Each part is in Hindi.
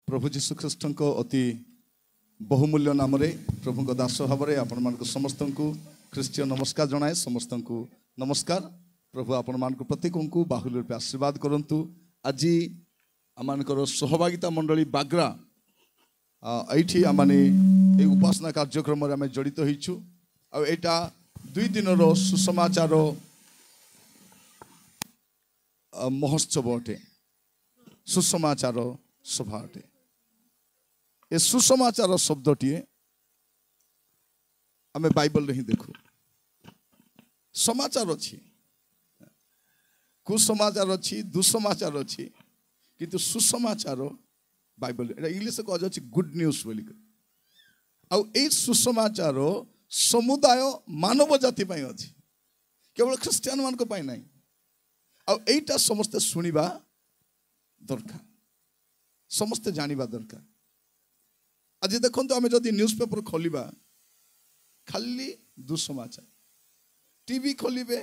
प्रभु जीशु ख्रीष्ट अति बहुमूल्य नाम प्रभु दास भाव में आपण मान समस्त को ख्रीष्टीय नमस्कार जनाए। समस्त को नमस्कार। प्रभु आपण मान प्रत्येक को बाहुल्य रूपे आशीर्वाद करंतु। आज आम सहभागिता मंडली बाग्रा ये आमने उपासना कार्यक्रम आम जड़ित होइछु। आटा 2 दिन सुसमाचार महोत्सव अटे, सुसमाचार सभा अटे। ए सुसमाचार शब्दटी आम बाइबल ही देखू। समाचार अच्छी, कुसमाचार अच्छी, दुसमाचार अच्छी, किंतु सुसमाचार बाइबल इंग्लिश कह जाए गुड न्यूज बोल। सुसमाचार समुदाय मानव जाति अच्छी, केवल ख्रिस्टियन मान ना। आईटा समस्ते शुणा दरकार, समस्ते जानिबा दरकार। आज देखो आम जदि न्यूज पेपर खोलिबा खाली दुसमाचार, टीवी खोलिबे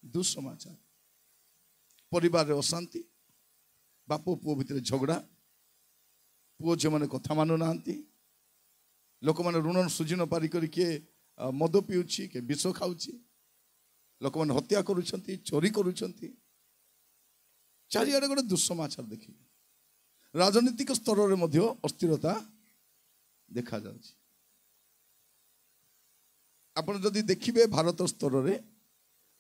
दुसमाचार, परिवार अशांति, बाप पुओ भितर झगड़ा, पुओ झी मैंने कथा मानु ना, लोक मैंने ऋण सुझी न पारिक किए मद पीउछि, किए विष खाऊछि, लोक मैंने हत्या करुछंती, चोरी करुछंती, चारिआडे गोटे दुसमाचार देखिए। राजनीतिक स्तर में मध्य अस्थिरता देखा जाउछि। आपण जदि देखिबे भारत स्तर में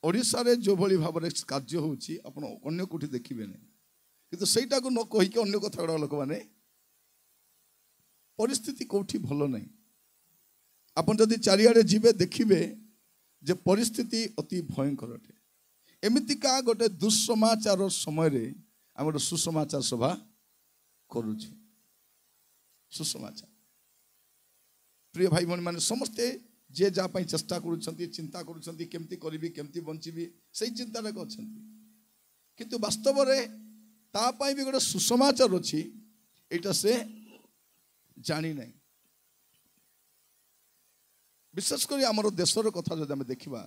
ओडिशा रे जो भली भाव में कार्य होउछि आपण अन्य कोठी देखिबे नहीं, किंतु सेटा को न कहि के अन्य कथा गुडा लोक माने परिस्थिति कोठी भलो नहीं। आपण जदि चारिआडे जिबे देखिबे जे परिस्थिति अति भयंकर अटे। एमितिका गोटे दुस्समाचार समय रे आम गोटे सुसमाचार सभा करुछु। सुसमाचार प्रिय भाई भौणी माने समस्ते जे जा पाई चेष्टा करुछंती, चिंता करुछंती, केमती करिवि, केमती बंचिबि, सही चिंता रे अछंती, किंतु वास्तव रे ता पाई भी गोटे सुसमाचार अछि, एटा से जानी नहीं। विशेष करी हमर देशर कथा जदि हम देखिबा,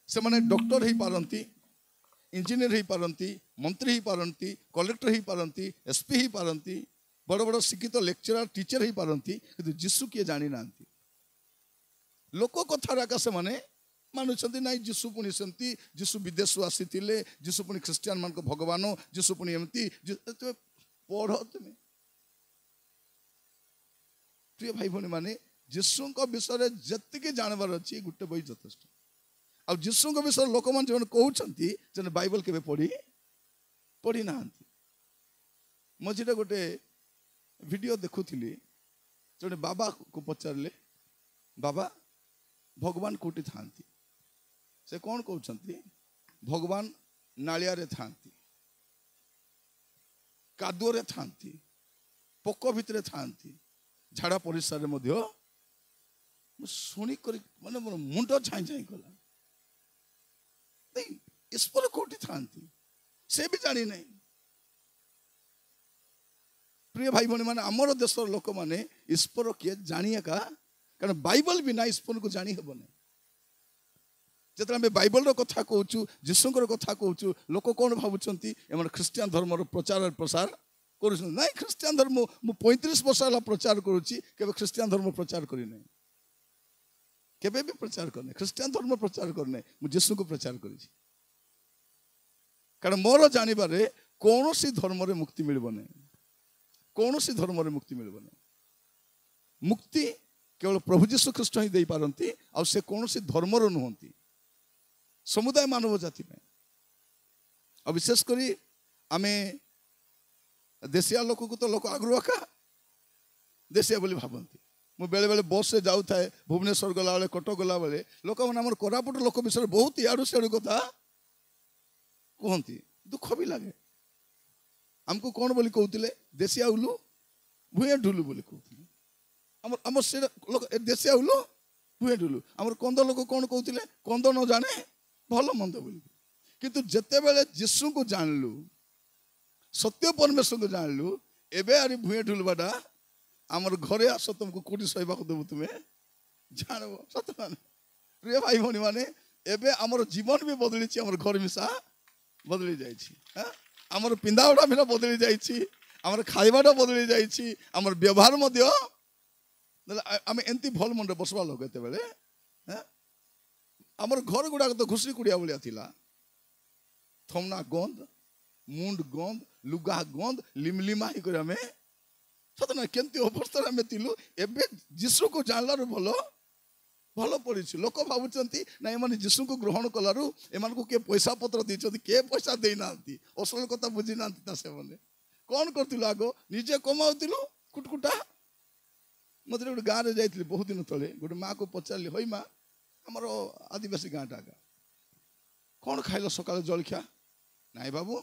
से माने डॉक्टर ही पारंती, इंजीनियर ही पारंती, मंत्री ही पारंती, कलेक्टर ही पारंती, एसपी ही पारंती, बड़ बड़ शिक्षित लेक्चरर टीचर ही पारंती, किंतु जीसु किए जानी नांती। लोक कथा से माने मानुछंती नहीं जीसु पुणी सेमती, जीसु विदेश आसीथिले, जीसु पुणी ख्रिस्टियन मान को भगवान, जीसु पुणी एमती पढ़। तुम प्रिय भाई भौणी माने जीसु विषय जति जानवर अच्छी गोटे बही यथेष्ट। आ जीसु विषय लोक मान जो कहते जे बाइबल के पढ़ी ना। मझे गोटे वीडियो देखुली, जो बाबा को पचारे बाबा भगवान कोटी था, से कौन कहते भगवान नालिया रे थांती, कादुअरे थांती, पोक भितर थांती, झाड़ा परिस्रा मध्य शुणिक माने मोर मुंड छाई छाई गला। ईश्वर कोटी थांती से भी जानी नहीं। प्रिय भाई भौणी माने आमर देशर लोक माने ईश्वर किए जानिए का, कारण बाइबल बिना ईश्वर को जानी हेब नहीं। जब आम बाइबल कथा कहूँ, जीशुकर कथा कहूँ, लोक कौन भावुंट एम ख्रिस्टियन धर्म प्रचार प्रसार कर ना। ख्रिस्टियन धर्म मु 35 वर्ष है प्रचार करुच्ची, केबे ख्रिस्टियन धर्म प्रचार करना, केबे भी प्रचार करना, ख्रिस्टियन धर्म प्रचार करना, मु जीशु को प्रचार करी। कारण मोर जानवर कौन सी धर्म रे मुक्ति मिलबो नहीं, कौन सी धर्म रे मुक्ति मिलबो नहीं। मुक्ति केवल प्रभु जीशु ख्रिस्ट ही दे पारंती, आ से कौन सी धर्म रो नुहंती, समुदाय मानव जाति में। और विशेष करी आमे देशिया लोक को तो लोक आग्रह का देशिया बोली भावती। मु बेले बेले बस से जाऊ थाए भुवनेश्वर गला बेले, कटक गला बेले लोक मैंने आम कोरापुट लोक विषय बहुत इाड़ू सियाड़ू कथा कहती, दुख भी लगे। हमको कौन बोली कहते देशिया उलू भूए ढुलू बोली कहते, आम से देशिया उलू भूए ढुलू। आम कंद लोक कौन कहते कंद न जाने भल मंद बोली। किंतु जिते बेले जीशु को जानलु, सत्य परमेश्वर को जानलु, एबे आरी भूए ढुलवाटा आमर घरे आस तुमको कोटी सहवाक देव तुम्हें जानव सत मान। प्रिय भाई भौणी माने एबे आमर जीवन भी बदली, आमर घर मिशा बदली जाइए, आमर पिंधावड़ा भी बदली जाइए, आमर खाइबाटा बदली जाइछि आमर व्यवहार मध्य आम एमती भल मन बसवा लोक एत बेले आमर घर गुड़ाक तो घुसी कुड़िया भाया थिला थमना गंध मुंड गंध लुगा गंध लिमलिमा ही कर आमे सत ना केमती अवस्था आम थिलु एबे जीशु को जानलार भल भल पड़ी लोक भावुंट ना एम जीशु को ग्रहण कलु एम किए पैसा पत्र देते किए पैसा देना असल कथा बुझी ना से कौन करूँ आग निजे कमाऊलु कुटकुटा मत गोटे गाँव में जाइली बहुत दिन तले गोटे माँ को पचारि हई माँ आमर आदिवासी गाँटा कौन खाइल सकाल जलखिया नाई बाबू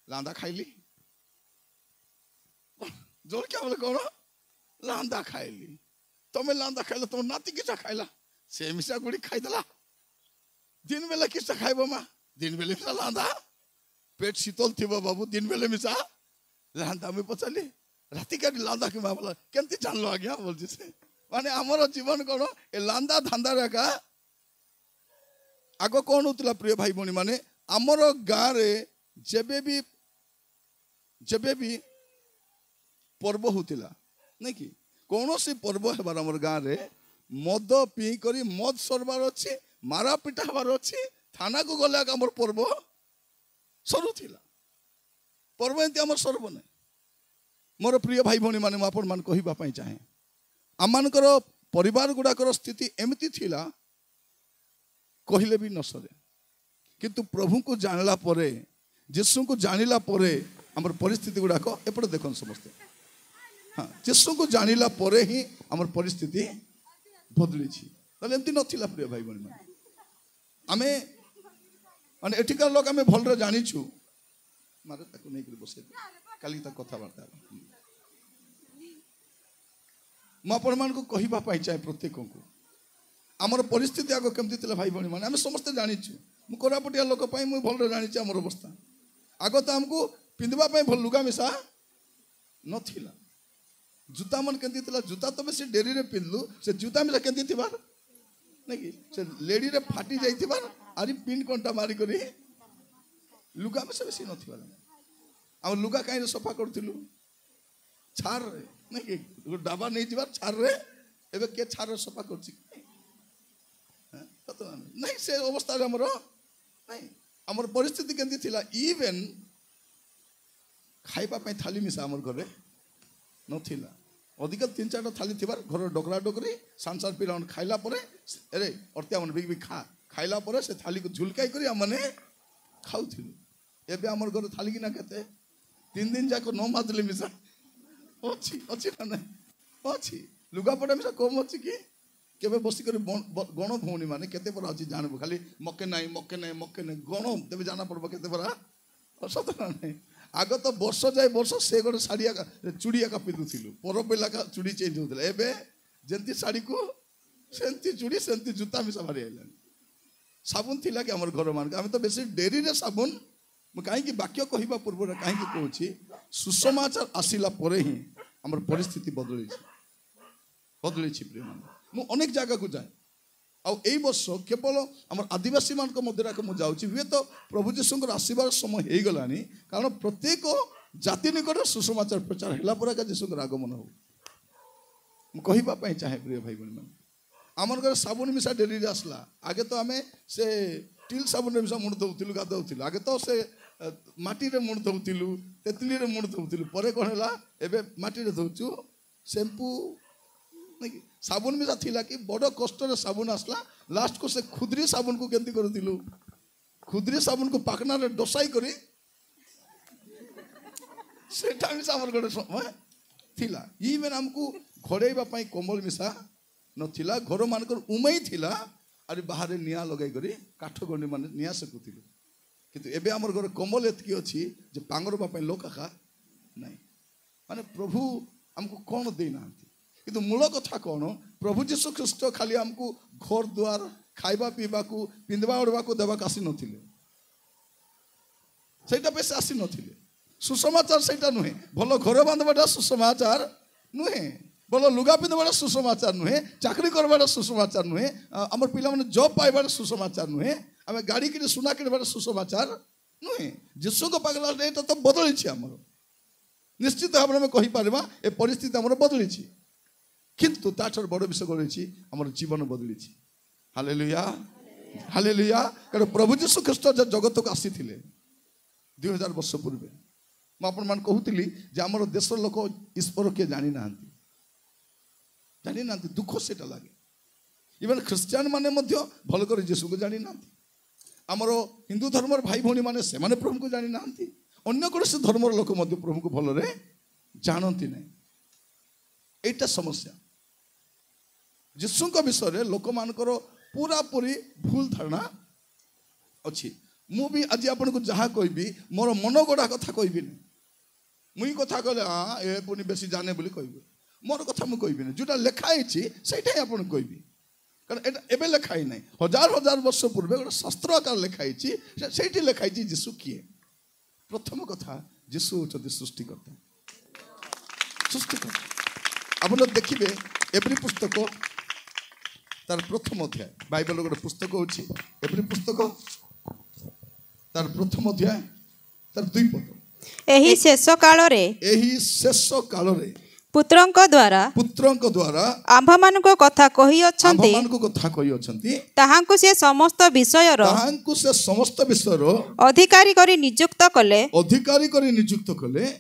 लांदा खाइली जलखिया बोले कौन लांदा खाइली तमें लांदा खाइल तुम नाती किसा खाइला से मिसा गुड़ी खाईदेला दिन बेला किसा खाइब माँ दिन बेले मिसा लांदा पेट शीतल थी बाबू दिन बेले मिसा लांदा मुझे पचारि राति का लांदा कि माँ बोला केमती जानल आज्ञा बोलती से माने आमर जीवन कौन ए लांदा धांदा रेखा आग कौन होता प्रिय भाई भौणी माने आमर गाँव में जेबे भी पर्व होतिला नहीं कि कौन सी पर्व हेबार आमर गाँव में मद पी करी मद सरबार अच्छी मारा पिटा हबार अच्छी थाना को गले आमर पर्व सरुला पर्व एमती आमर सर्व नहीं मोर प्रिय भाई भौणी माने आपण मान कहवाई चाहे आमर परिवार गुड़ाकर स्थिति एमती थिला कहले भी न सरे किंतु प्रभु को जानला परे जीशु को जानिला परे आमर परिस्थिति गुड़ाक एपटे देखन समस्ते हाँ जीशु को जानिला परे ही आमर परिस्थिति बदली एमती नथिला प्रिय भाई भौणी माने आमे माने एठिकार लोक आमे भलरे जानिछु मारे ताको नै करी बसे काली ता कथाबार्ता मुझे को कहवाई चाहे प्रत्येक को आमर परिस्थिति आग केमती थी भाई भौणी मैंने आम समस्ते जाचु मु कोरापुटिया लोक मुझे भल जानी आमर अवस्था आग तो आमको पिंधवाई भल लुगा मिसा नाला जूता मन के जूता तो बेस डेरी रे पिंधलु से जूता मिसा के नहीं कि लेडी रे फाटी जाइबार आरी पिन कंटा मारिक लुगा मिसा बेस ना लुगा कहीं सफा करूँ छार नहीं कि डाबा नहीं जीवार छार रे एबे के छार सफा कर नहीं से अवस्था आमर नहीं आमर परिस्थिति केमती थिला इवेन खाइबा पई थाली मिसा आमर घरे नथिला अधिक 3-4 थाली थिबार घर डोकरा डोकरी सांसार पिला खाइला परे अरे अर्तिया मन बिग बिग खाइला परे से थाली को झुलकाई करी हमने खाउथिलु एबे आमर घर थाली किना केते 3 दिन जाको न मादले मिसा अच्छी अच्छी ना नहीं अच्छी लुगापटा मिसा कम अच्छी कि केबे बसिक गण भौणी माने केते बड़ा अच्छी जानबू खाली मके नहीं गण तेज जाना पड़ब केते बड़ा सत ना नहीं आग तो वर्ष जाए वर्ष से गोटे शाढ़ी चूड़ी एका पिंधुलु पर पिला का चूड़ी चेंज होता है जमती शाढ़ी को सेमती चूड़ी सेमती जूता मिसा भारी आइलानी साबुन थिला कि आमर घर मान आम तो बेस डेरी रे साबुन कहीं वाक्य कहवा पूर्व कहीं कहूँ सुसमाचार आसला ही आम परिस्थिति बदली प्रिय मान मु अनेक जगह को जाए आई वर्ष केवल आम आदिवासी मान मध्य मुझे हुए तो प्रभु जीशु आसबार समय हो गलानी कारण प्रत्येक जाति निकट सुसमाचार प्रचार है जीशु आगमन हो कहवाई चाहे प्रिय भाई भाई मान आमर घर साबुन मिसा डेरी आसला आगे तो आम से टिल साबुन मिसा मुड़ दौलू गाधौलू आगे तो से माटी रे मुड़ दौलू तेतली रे मुड़ दौलू पर कौन है एबे माटी रे दौचु शैम्पू नहीं साबुन मिसा थिला कि बड़ कष्ट साबुन आसला लास्ट को से खुदरी साबुन को केमती करूँ खुदरी साबुन को पाकना रे डसाई करी सेटा मिसा आमर गोटे समय थिला इवेन आमको घोड़ेबा पई कम्बल मिसा नथिला घर मानकर उमई थिला आर बाहर निया लगाई करी काठ गंडी मान निया सेकुथिलु किंतु एबे आमर घर कम्बल एतकी अछि जे पांगरबा पई लोक आखा नहीं माने प्रभु हमको कौन देना किंतु मूल कथा कौन प्रभु जीशु ख्रीस्ट खाली हमको घर द्वार खाइबा पीबा को पिंधवा उड़वा को देवा आसी नथिले सेटा बेस आसी नथिले सुसमाचार सेटा नुहे भलो घर बांधवाटा सुसमाचार नुहे बोलो लुगा पिंधवाटा सुसमाचार नुहे चाकरी करवाटा सुसमाचार नुहे आम पे जॉब पाइबार सुसमाचार नुहे आम गाड़ी कि सुना किणवार सुसमाचार नुहे जीशु को पागला तो बदली आमर निश्चित भाव में कहीपर ए परिस्थिति आम बदली किंतु ताठर बड़ विषय कौन रही आम जीवन बदली हालेलुया हालेलुया कारण प्रभु यीशु ख्रीष्ट जगत को आसी 2000 वर्ष पूर्वे मुझे कहूली आम देश लोक ईश्वर किए जानी ना दुख से लगे इवन ख्रिस्टियान माने भल कर जीशु को जानी ना आमर हिंदू धर्म भाई भौणी मैंने से प्रभु को जानी ना अन्य कौन से धर्म लोक प्रभु को भलरे जानती ना एटा समस्या जीशु विषय लोक मानकर पूरा पूरी भूल धारणा अच्छी मु भी आज आपन को जहाँ कहबी मोर मन गड़ा कथा कहबी मुई कथा कहले हाँ ए पुनी बेसी जाने बोली कहबी मोर कथा मु कहबी ना जोटा लेखाई सहीटा आपन कहबी कारण एबे लेखाई ना हजार हजार वर्ष पूर्वे गोटे शास्त्र आकार लेखाई से लेखाई जीशु किए प्रथम कथा जीशु होती सृष्टिकर्ता सृष्टिकर्ता आप देखिए एवरी पुस्तक तार प्रथम अध्याय बाइबल गोटे पुस्तक होची एवरी पुस्तक तार प्रथम अध्याय तार 2 पद एही शेष काल रे पुत्रंक द्वारा आम्भ मानक कथा कहि अछंती ताहांकु से समस्त विषयर अधिकारी करी नियुक्त कले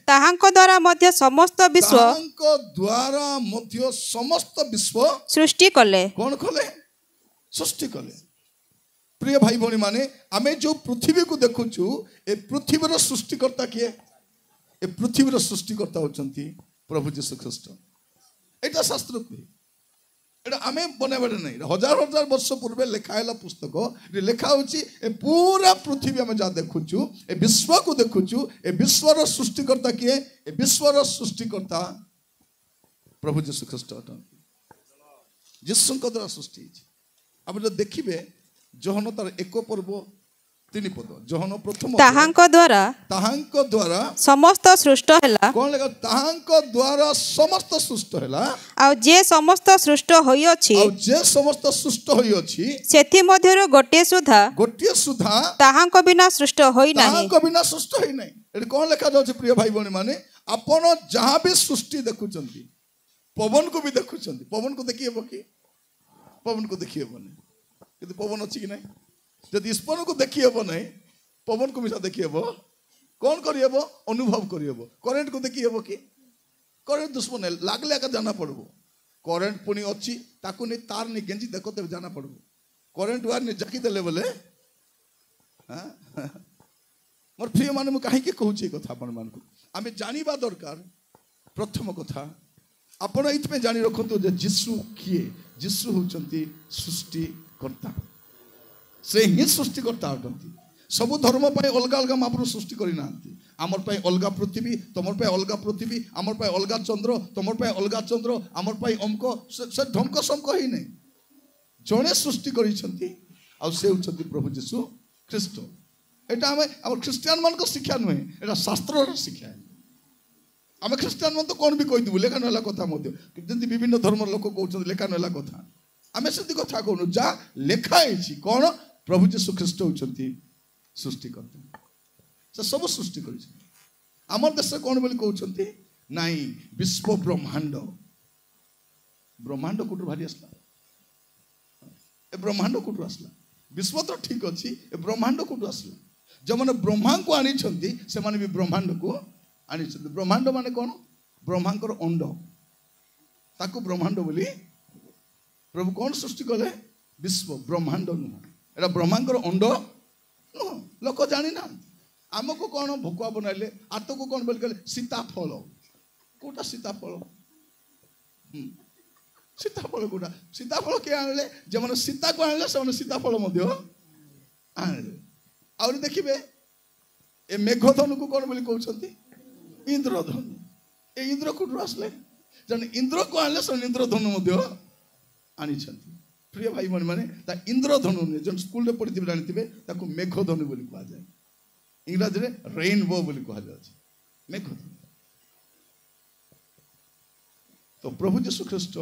ताहांक द्वारा मध्य समस्त विश्व सृष्टि कले कौन कले सृष्टि कले प्रिय भाई भौणी माने आमे जो पृथ्वी को देखुचु ए पृथ्वीर सृष्टिकर्ता किए ए पृथ्वीर सृष्टिकर्ता होचंती प्रभु जीशु ख्रीष्ट एटा शास्त्र एटा आमे बनाबे नहीं हजार हजार वर्ष पूर्वे लिखाला पुस्तक लिखा होची ए पूरा पृथ्वी आमे जा देखुचु ए विश्व को देखुचु ए विश्वर सृष्टिकर्ता किए ए विश्वर सृष्टिकर्ता प्रभु जीशु ख्रीष्ट जीशु द्वारा सृष्टि आप जो देखिए जोहन तार 1 पर्व 3 पद जोहन प्रथम ताहांक द्वारा समस्त सृष्ट हैला कोन लगा ताहांक द्वारा समस्त सृष्ट हैला आ जे समस्त सृष्ट होई अछि सेथि मध्यरो गोटे सुधा ताहांक बिना सृष्ट होई नाही एट कोन लिखा जाउछ प्रिय भाई बहन माने आपण जहां भी सृष्टि देखुचंती पवन को भी देखुचंती पवन को देखिएबो कि पवन को देखिएबो नहीं किंतु पवन अच्छी कि नहीं जब ईश्वर को देखिएब नहीं पवन को मिसा देखिएब कौन करिएब अनुभव करिएब करेंट को देखिएब कि करेंट दुश्मन लागले का जाना पड़बो करेंट पुणी अच्छी ताकू नहीं तार नहीं गेंजी देखो तब जाना पड़बो करेंट वार नहीं जाकी देले बोले मोर प्रिय माने मु काहे के कहूची कथा आपण मान को आमे जानिबा दरकार प्रथम कथा आपण इतमे जानि रखंतु जे जीशु किए जीशु होचंती सृष्टिकर्ता से ही सृष्टिकर्ता होती सबु धर्म पाई अलग अलग महाप्रभु सृष्टि करना आमर पाई अलग पृथ्वी तुमर पाई अलग पृथ्वी आमर पाई अलग चंद्र तुमर पाई अलग चंद्र आमर पाई अमक से ढंक समक ही नहीं जड़े सृष्टि कर प्रभु जीशु ख्रीष्ट यहाँ आम ख्रीस्टियान मान शिक्षा नुहे यहाँ शास्त्र शिक्षा आम ख्रीस्टियान मन तो कौन भी कहीदेव लेखा ना कथा जमी विभिन्न धर्म लोक कहते लेखा ना कथा आम से कथा कहूँ जहाँ लेखाई कौन प्रभु जीशु ख्रीष्ट होती सृष्टिकर्ता से सब सृष्टि कर आमर देश कौन बोली कहते नाई विश्व ब्रह्मांड ब्रह्मांड कौटू बाहरी आसला ए ब्रह्मांड कौटू आसला विश्व तो ठीक अच्छी ए ब्रह्मांड कौटू आसला जो मैंने ब्रह्मा को आनी से माने भी ब्रह्मांड को आनी ब्रह्मांड माने कौन ब्रह्मांकर अंड ताकू ब्रह्मांड बोली प्रभु कौन सृष्टि कले विश्व ब्रह्मांड नुह एटा ब्रह्मांकर अंड नुह लोक जानी ना आमको कौन भकुआ बनइले आत को कौन बोल कहले सीताफल कोटा सीताफल सीताफल कोटा सीताफल के आनले जे माने सीता को आनले से सीताफल मध्य आनले और देखिबे ए मेघधनु को कौन बोली कहउछंती इंद्रधनु ए इंद्र कोटु आसले जन इंद्र को आनले से इंद्रधनु मध्य आनी प्रिय भाई मन माने ता इंद्रधनु ने जन स्कूल रे पढ़िथिबे जानिथिबे ताको मेघधनु बोली कहा जाय इंग्रजी रे रेनबो बोली कहा जाय मेघधनु तो प्रभु जीशु ख्रीष्ट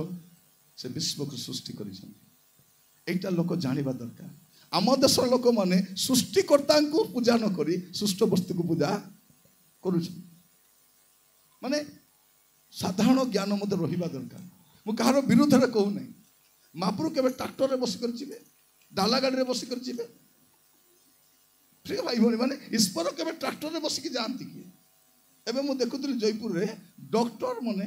से विश्व को सृष्टि करिसथि एटा लोक जानिबा दरकार आम देश लोक माने सृष्टिकर्ता को पूजा न करी सृष्ट वस्तु को पूजा करूछ ମାନେ ସାଧାରଣ ଜ୍ଞାନ ମଧ୍ୟ ରହିବା ଦରକାର। ମୁଁ କାହାର ବିରୁଦ୍ଧରେ କହୁନାହିଁ। ମହାପ୍ରଭୁ କେବେ ଟ୍ରାକ୍ଟରରେ ବସିକରି ଯିବେ, ଡାଲା ଗାଡ଼ିରେ ବସିକରି ଯିବେ? ପ୍ରିୟ ଭାଇ ଭଉଣୀ ମାନେ ଈଶ୍ୱର କେବେ ଟ୍ରାକ୍ଟରରେ ବସିକି ଯାଆନ୍ତି କି? ଏବେ ମୁଁ ଦେଖୁଥିଲି ଜୟପୁରରେ ଡକ୍ଟର ମାନେ,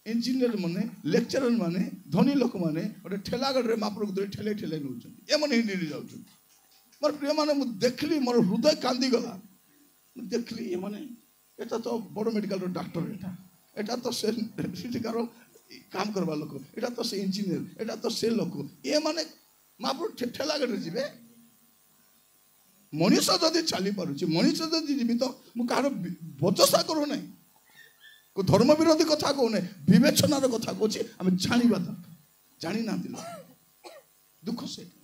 ଇଞ୍ଜିନିୟର ମାନେ, ଲେକ୍ଚରର ମାନେ, ଧନୀ ଲୋକମାନେ ଗୋଟେ ଠେଲା ଗାଡ଼ିରେ ମହାପ୍ରଭୁକୁ ଧରି ଠେଲେଇ ଠେଲେଇ ନେଉଛନ୍ତି। ଏମାନେ ହିଣ୍ଡି ଯାଉଛନ୍ତି। ମୋର ପ୍ରିୟମାନେ ମୁଁ ଦେଖିଲି, ମୋର ହୃଦୟ କାନ୍ଦିଗଲା। ମୁଁ ଦେଖିଲି ଏମାନେ, ଏଟା ତ ବଡ଼ ମେଡ଼ିକାଲର ଡାକ୍ତର, ଏଟା ତ ସେଠିକାର କାମ କରିବା ଲୋକ, ଏଟା ତ ସେ ଇଞ୍ଜିନିୟର, ଏଟା ତ ସେ ଲୋକ, ଏମାନେ ମହାପ୍ରଭୁ ଠେଲା ଗାଡ଼ିରେ ଯିବେ? ମଣିଷ ଯଦି ଚାଲି ପାରୁଛି, ମଣିଷ ଯଦି ଜୀବିତ, ମୁଁ କାହାର ବଚସା କରୁନାହିଁ, ଧର୍ମ ବିରୋଧୀ କଥା କହୁନାହିଁ, ବିବେଚନାର କଥା କହୁଛି। ଆମେ ଜାଣିବା ଦରକାର। ଜାଣିନାହାନ୍ତି ଲୋକ, ଦୁଃଖ ସେଇଟା।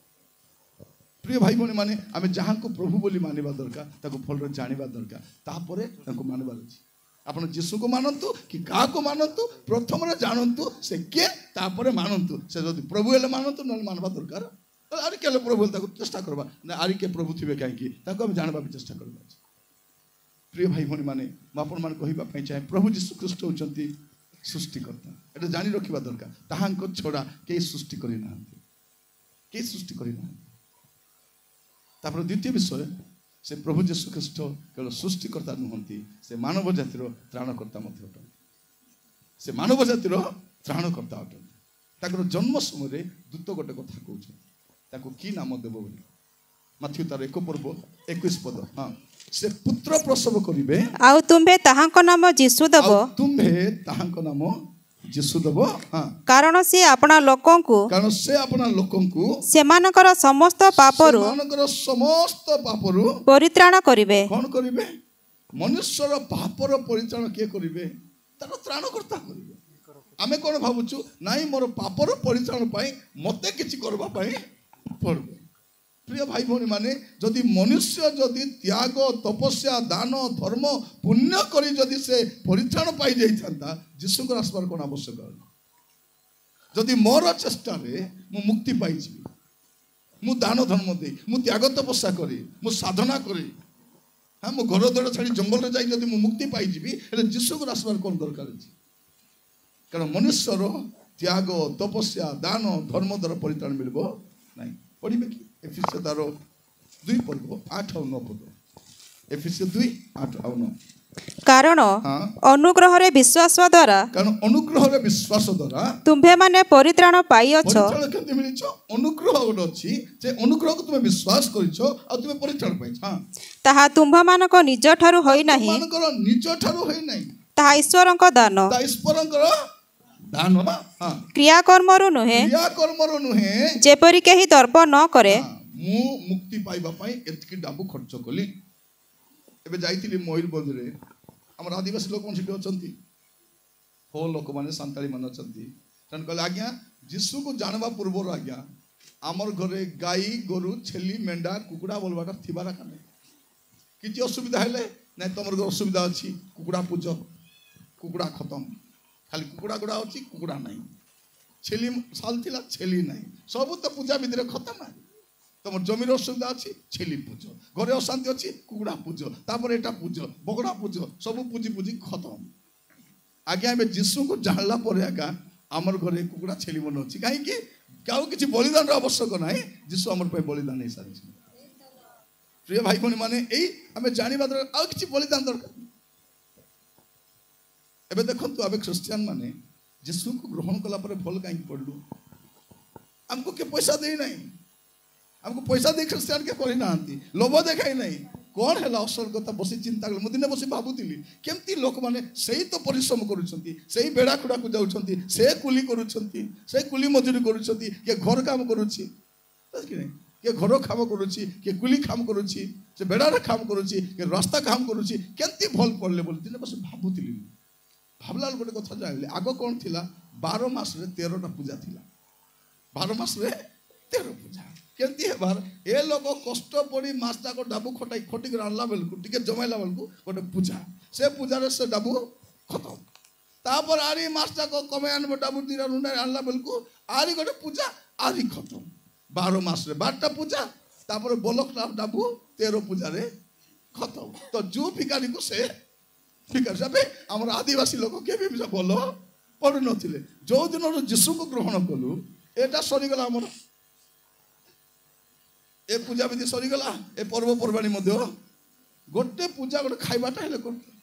ପ୍ରିୟ ଭାଇ ଭଉଣୀ ମାନେ ଆମେ ଯାହାଙ୍କୁ ପ୍ରଭୁ ବୋଲି ମାନିବା ଦରକାର, ତାକୁ ଭଲରେ ଜାଣିବା ଦରକାର, ତାପରେ ତାଙ୍କୁ ମାନିବାର ଅଛି। ଆପଣ ଯୀଶୁକୁ ମାନନ୍ତୁ କି କାହାକୁ ମାନନ୍ତୁ, ପ୍ରଥମରେ ଜାଣନ୍ତୁ ସେ କିଏ, ତାପରେ ମାନନ୍ତୁ। ସେ ଯଦି ପ୍ରଭୁ ହେଲେ ମାନନ୍ତୁ, ନହେଲେ ମାନିବା ଦରକାର। ଆରି କେଲେ ପ୍ରଭୁ ହେଲେ ତାକୁ ଚେଷ୍ଟା କରିବା ନା, ଆରି କେ ପ୍ରଭୁ ଥିବେ କାହିଁକି, ତାକୁ ଆମେ ଜାଣିବାକୁ ଚେଷ୍ଟା କରିବା। ପ୍ରିୟ ଭାଇ ଭଉଣୀ ମାନେ ମୁଁ ଆପଣମାନେ କହିବା ପାଇଁ ଚାହେଁ, ପ୍ରଭୁ ଯୀଶୁ ଖ୍ରୀଷ୍ଟ ହେଉଛନ୍ତି ସୃଷ୍ଟିକର୍ତ୍ତା। ଏଟା ଜାଣି ରଖିବା ଦରକାର। ତାହାଙ୍କ ଛଡ଼ା କେହି ସୃଷ୍ଟି କରିନାହାନ୍ତି, କେହି ସୃଷ୍ଟି କରିନାହାନ୍ତି। ତାପରେ ଦ୍ୱିତୀୟ ବିଷୟ, ସେ ପ୍ରଭୁ ଯୀଶୁ ଖ୍ରୀଷ୍ଟ କେବଳ ସୃଷ୍ଟିକର୍ତ୍ତା ନୁହନ୍ତି, ସେ ମାନବ ଜାତିର ତ୍ରାଣକର୍ତ୍ତା ମଧ୍ୟ ଅଟନ୍ତି। ସେ ମାନବ ଜାତିର ତ୍ରାଣକର୍ତ୍ତା ଅଟନ୍ତି। ତାଙ୍କର ଜନ୍ମ ସମୟରେ ଦୂତ ଗୋଟେ କଥା କହୁଛନ୍ତି, ତାକୁ କି ନାମ ଦେବ ବୋଲି। ମାଥ୍ୟୁ ତାର 1:21। ହଁ, ସେ ପୁତ୍ର ପ୍ରସବ କରିବେ, ଆଉ ତୁମ୍ଭେ ତାହାଙ୍କ ନାମ ଯୀଶୁ ଦେବ। ତୁମ୍ଭେ ତାହାଙ୍କ ନାମ ଯୀଶୁ ଦେବ। ହଁ, କାରଣ ସେ ଆପଣା ଲୋକଙ୍କୁ ସେମାନଙ୍କର ସମସ୍ତ ପାପରୁ ପରିତ୍ରାଣ କରିବେ। କଣ କରିବେ? ମନୁଷ୍ୟର ପାପର ପରିତ୍ରାଣ କିଏ କରିବେ? ତାର ତ୍ରାଣକର୍ତ୍ତା କରିବେ। ଆମେ କଣ ଭାବୁଛୁ, ନାଇଁ ମୋର ପାପର ପରିତ୍ରାଣ ପାଇଁ ମତେ କିଛି କରିବା ପାଇଁ ପଡିବ। ପ୍ରିୟ ଭାଇ ଭଉଣୀ ମାନେ ଯଦି ମନୁଷ୍ୟ ଯଦି ତ୍ୟାଗ, ତପସ୍ୟା, ଦାନ, ଧର୍ମ, ପୁଣ୍ୟ କରି ଯଦି ସେ ପରିତ୍ରାଣ ପାଇଯାଇଥାନ୍ତା, ଯୀଶୁଙ୍କର ଆସିବାର କଣ ଆବଶ୍ୟକ? ଯଦି ମୋର ଚେଷ୍ଟାରେ ମୁଁ ମୁକ୍ତି ପାଇଯିବି, ମୁଁ ଦାନ ଧର୍ମ ଦେଇ, ମୁଁ ତ୍ୟାଗ ତପସ୍ୟା କରି, ମୁଁ ସାଧନା କରି, ହଁ, ମୁଁ ଘର ଦ୍ୱାର ଛାଡ଼ି ଜଙ୍ଗଲରେ ଯାଇ ଯଦି ମୁଁ ମୁକ୍ତି ପାଇଯିବି, ହେଲେ ଯୀଶୁଙ୍କର ଆସିବାର କଣ ଦରକାର ଅଛି? କାରଣ ମନୁଷ୍ୟର ତ୍ୟାଗ, ତପସ୍ୟା, ଦାନ, ଧର୍ମ ଦ୍ୱାରା ପରିତ୍ରାଣ ମିଳିବ ନାହିଁ। ପଢ଼ିବେ କି ଏଫେସୀୟ ତାର 2:8-9। ଏଫେସୀୟ 2:8-9। କାରଣ ଅନୁଗ୍ରହରେ ବିଶ୍ୱାସ ଦ୍ୱାରା ତୁମ୍ଭେମାନେ ପରିତ୍ରାଣ ପାଇଅଛ। କେମିତି ମିଳିଛ? ଅନୁଗ୍ରହ ଗୋଟେ ଅଛି, ସେ ଅନୁଗ୍ରହକୁ ତୁମେ ବିଶ୍ୱାସ କରିଛ, ଆଉ ତୁମେ ପରିତ୍ରାଣ ପାଇଛ। ତାହା ତୁମ୍ଭମାନଙ୍କ ନିଜ ଠାରୁ ହୋଇନାହିଁ, ତାହା ଈଶ୍ୱରଙ୍କ ଦାନ। କ୍ରିୟାକର୍ମରୁ ନୁହେଁ, ଯେପରି କେହି ଦର୍ପ ନ କରେ। ମୁଁ ମୁକ୍ତି ପାଇବା ପାଇଁ ଏତିକି ଡାବୁ ଖର୍ଚ୍ଚ କଲି। ଏବେ ଯାଇଥିଲି ମୟୂରଭଞ୍ଜରେ, ଆମର ଆଦିବାସୀ ଲୋକମାନେ ସେଠି ଅଛନ୍ତି, ହୋ ଲୋକମାନେ, ସାନ୍ତାଳୀ ମାନେ ଅଛନ୍ତି। ସେମାନେ କହିଲେ, ଆଜ୍ଞା ଯୀଶୁକୁ ଜାଣିବା ପୂର୍ବରୁ ଆଜ୍ଞା ଆମର ଘରେ ଗାଈ, ଗୋରୁ, ଛେଲି, ମେଣ୍ଢା, କୁକୁଡ଼ା ବୋଲବାଟା ଥିବାର କାନେ କିଛି ଅସୁବିଧା ହେଲେ, ନାଇଁ ତମର ଅସୁବିଧା ଅଛି, କୁକୁଡ଼ା ପୂଜ, କୁକୁଡ଼ା ଖତମ, ଖାଲି କୁକୁଡ଼ା ଗୁଡ଼ା ଅଛି, କୁକୁଡ଼ା ନାହିଁ। ଛେଲି ଚାଲିଥିଲା, ଛେଲି ନାହିଁ, ସବୁ ତ ପୂଜା ବିଧିରେ ଖତମ। ତମର ଜମିର ଅସୁବିଧା ଅଛି, ଛେଲି ପୂଜ, ଘରେ ଅଶାନ୍ତି ଅଛି, କୁକୁଡ଼ା ପୂଜ, ତାପରେ ଏଟା ପୂଜ, ବଗଡ଼ା ପୂଜ, ସବୁ ପୂଜି ଖତମ। ଆଜ୍ଞା ଏବେ ଯୀଶୁଙ୍କୁ ଜାଣିଲା ପରେ ଆଜ୍ଞା ଆମର ଘରେ କୁକୁଡ଼ା, ଛେଲି ମନେ ଅଛି। କାହିଁକି? ଆଉ କିଛି ବଳିଦାନର ଆବଶ୍ୟକ ନାହିଁ, ଯୀଶୁ ଆମର ପାଇଁ ବଳିଦାନ ହେଇସାରିଛି। ପ୍ରିୟ ଭାଇ ଭଉଣୀ ମାନେ ଏଇ ଆମେ ଜାଣିବା ଦରକାର, ଆଉ କିଛି ବଳିଦାନ ଦରକାର। ଏବେ ଦେଖନ୍ତୁ, ଆମେ ଖ୍ରୀଷ୍ଟିଆନ ମାନେ ଯୀଶୁଙ୍କୁ ଗ୍ରହଣ କଲା ପରେ ଭଲ କାହିଁକି ପଡ଼ିଲୁ? ଆମକୁ କିଏ ପଇସା ଦେଇନାହିଁ, ଆମକୁ ପଇସା ଦେଇ ଖ୍ରୀଷ୍ଟିଆନ କିଏ କରିନାହାନ୍ତି, ଲୋଭ ଦେଖାଇ ନାହିଁ। କଣ ହେଲା ଅସଲ କଥା? ବସି ଚିନ୍ତା କଲେ, ମୁଁ ଦିନେ ବସି ଭାବୁଥିଲି କେମିତି ଲୋକମାନେ ସେଇ ତ ପରିଶ୍ରମ କରୁଛନ୍ତି, ସେଇ ବେଡ଼ାଖୁଡ଼ାକୁ ଯାଉଛନ୍ତି, ସେ କୁଲି କରୁଛନ୍ତି, ସେ କୁଲି ମଜୁରୀ କରୁଛନ୍ତି, କିଏ ଘର କାମ କରୁଛି, କିଏ ଘର କାମ କରୁଛି, କିଏ କୁଲି କାମ କରୁଛି, ସେ ବେଡ଼ାରେ କାମ କରୁଛି, କିଏ ରାସ୍ତା କାମ କରୁଛି, କେମିତି ଭଲ ପଡ଼ିଲେ ବୋଲି ଦିନେ ବସି ଭାବୁଥିଲି। ଭାବିଲା ବେଳେ ଗୋଟେ କଥା ଜାଣିଲି, ଆଗ କ'ଣ ଥିଲା? 12 ମାସରେ 13ଟା ପୂଜା ଥିଲା। 12 ମାସରେ 13 ପୂଜା। କେମିତି ହେବାର? ଏ ଲୋକ କଷ୍ଟ ପଡ଼ି ମାସ ଯାକ ଡାବୁ ଖଟିକି ଆଣିଲା ବେଳକୁ, ଟିକେ ଜମାଇଲା ବେଳକୁ ଗୋଟେ ପୂଜା, ସେ ପୂଜାରେ ସେ ଡାବୁ ଖତମ। ତାପରେ ଆରି ମାସ ଯାକ କମେଇ ଆଣିବ ଡାବୁ ଦିନ ଆଣିଲା ବେଳକୁ ଆରି ଗୋଟେ ପୂଜା, ଆରି ଖତମ। 12 ମାସରେ 12ଟା ପୂଜା, ତାପରେ ବଲକ ଡାବୁ 13 ପୂଜାରେ ଖତମ। ତ ଯୋଉ ଭିକାରୀକୁ ସେ ঠিক আছে ଏବେ ଆମର ଆଦିବାସୀ ଲୋକ କେବେ ବି ଭଲ ପଢୁନଥିଲେ ଯୋଉ ଦିନରୁ ଯୀଶୁଙ୍କୁ ଗ୍ରହଣ କଲୁ ଏଟା ସରିଗଲା ଆମର ଏ ପୂଜା ବିଧି ସରିଗଲା ଏ ପର୍ବପର୍ବାଣୀ ମଧ୍ୟ ଗୋଟେ ପୂଜା ଗୋଟେ ଖାଇବାଟା ହେଲେ କରୁଥିଲେ